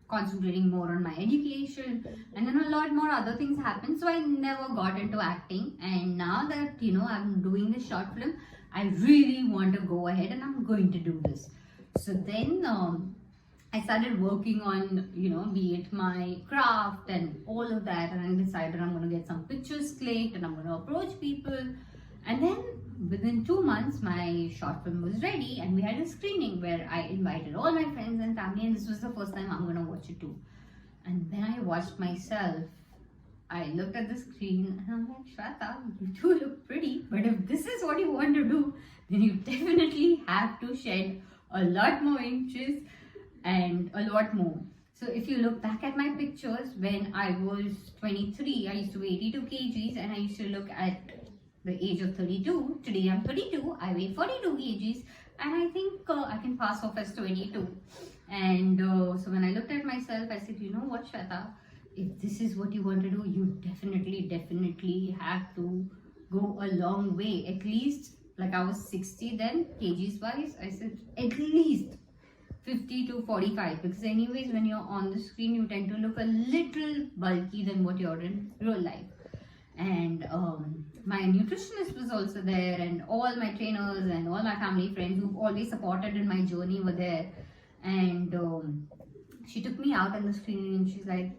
concentrating more on my education, and then a lot more other things happened. So I never got into acting. And now that, I'm doing this short film, I really want to go ahead and I'm going to do this. So then I started working on, be it my craft and all of that. And I decided I'm going to get some pictures clicked and I'm going to approach people. And then within 2 months, my short film was ready and we had a screening where I invited all my friends and family. And this was the first time I'm going to watch it too. And then I watched myself. I looked at the screen and I'm like, Shweta, you do look pretty. But if this is what you want to do, then you definitely have to shed a lot more inches and a lot more. So if you look back at my pictures, when I was 23, I used to weigh 82 kgs and I used to look at the age of 32. Today I'm 32, I weigh 42 kgs and I think I can pass off as 22. And so when I looked at myself, I said, you know what, Shweta, if this is what you want to do, you definitely have to go a long way. At least, like I was 60 then, kgs wise, I said at least 50 to 45, because anyways when you're on the screen you tend to look a little bulky than what you're in real life. And my nutritionist was also there, and all my trainers and all my family friends who've always supported in my journey were there. And she took me out on the screen and she's like,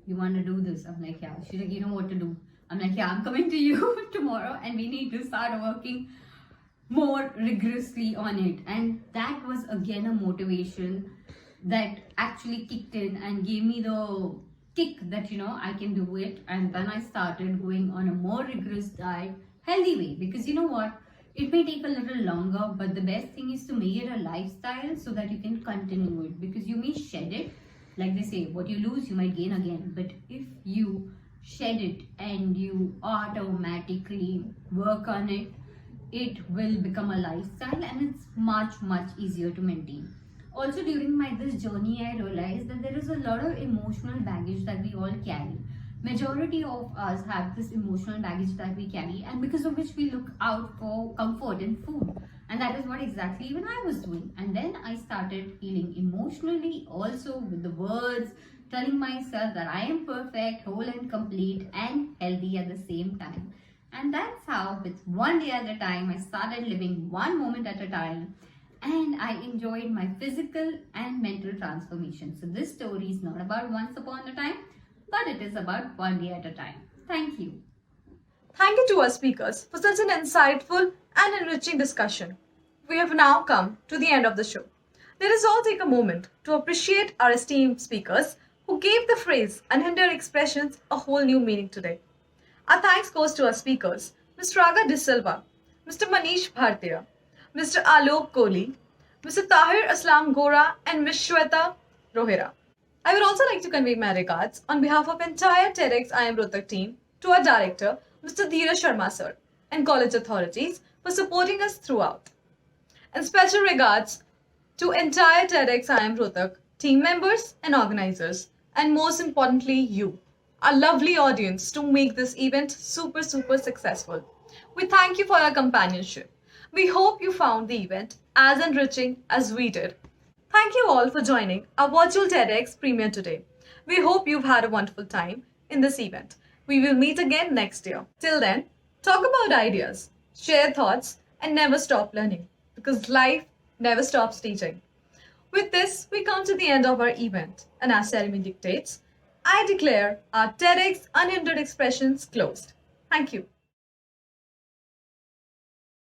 you want to do this? I'm like, yeah. She's like, you know what to do? I'm like, yeah, I'm coming to you tomorrow and we need to start working more rigorously on it. And that was again a motivation that actually kicked in and gave me the kick that, you know, I can do it. And then I started going on a more rigorous diet, healthy way, because you know what, it may take a little longer, but the best thing is to make it a lifestyle so that you can continue it, because you may shed it. Like they say, what you lose you might gain again, but if you shed it and you automatically work on it, it will become a lifestyle and it's much easier to maintain. Also, during this journey, I realized that there is a lot of emotional baggage that we all carry. Majority of us have this emotional baggage that we carry, and because of which we look out for comfort in food. And that is what exactly even I was doing. And then I started healing emotionally also with the words, telling myself that I am perfect, whole and complete and healthy at the same time. And that's how, with one day at a time, I started living one moment at a time. And I enjoyed my physical and mental transformation. So this story is not about once upon a time, but it is about one day at a time. Thank you. Thank you to our speakers for such an insightful and enriching discussion. We have now come to the end of the show. Let us all take a moment to appreciate our esteemed speakers who gave the phrase Unhindered Expressions a whole new meaning today. Our thanks goes to our speakers, Ms. Raga D'silva, Mr. Manish Bhartia, Mr. Alok Kohli, Mr. Tahir, Aslam, Gora, and Ms. Shweta Rohira. I would also like to convey my regards on behalf of entire TEDxIIM Rohtak team to our director, Mr. Dheeraj Sharma sir, and college authorities for supporting us throughout. And special regards to entire TEDxIIM Rohtak team members and organizers, and most importantly you, our lovely audience, to make this event super successful. We thank you for your companionship. We hope you found the event as enriching as we did. Thank you all for joining our virtual TEDx premiere today. We hope you've had a wonderful time in this event. We will meet again next year. Till then, talk about ideas, share thoughts, and never stop learning, because life never stops teaching. With this, we come to the end of our event, and as ceremony dictates, I declare our TEDx Unhindered Expressions closed. Thank you.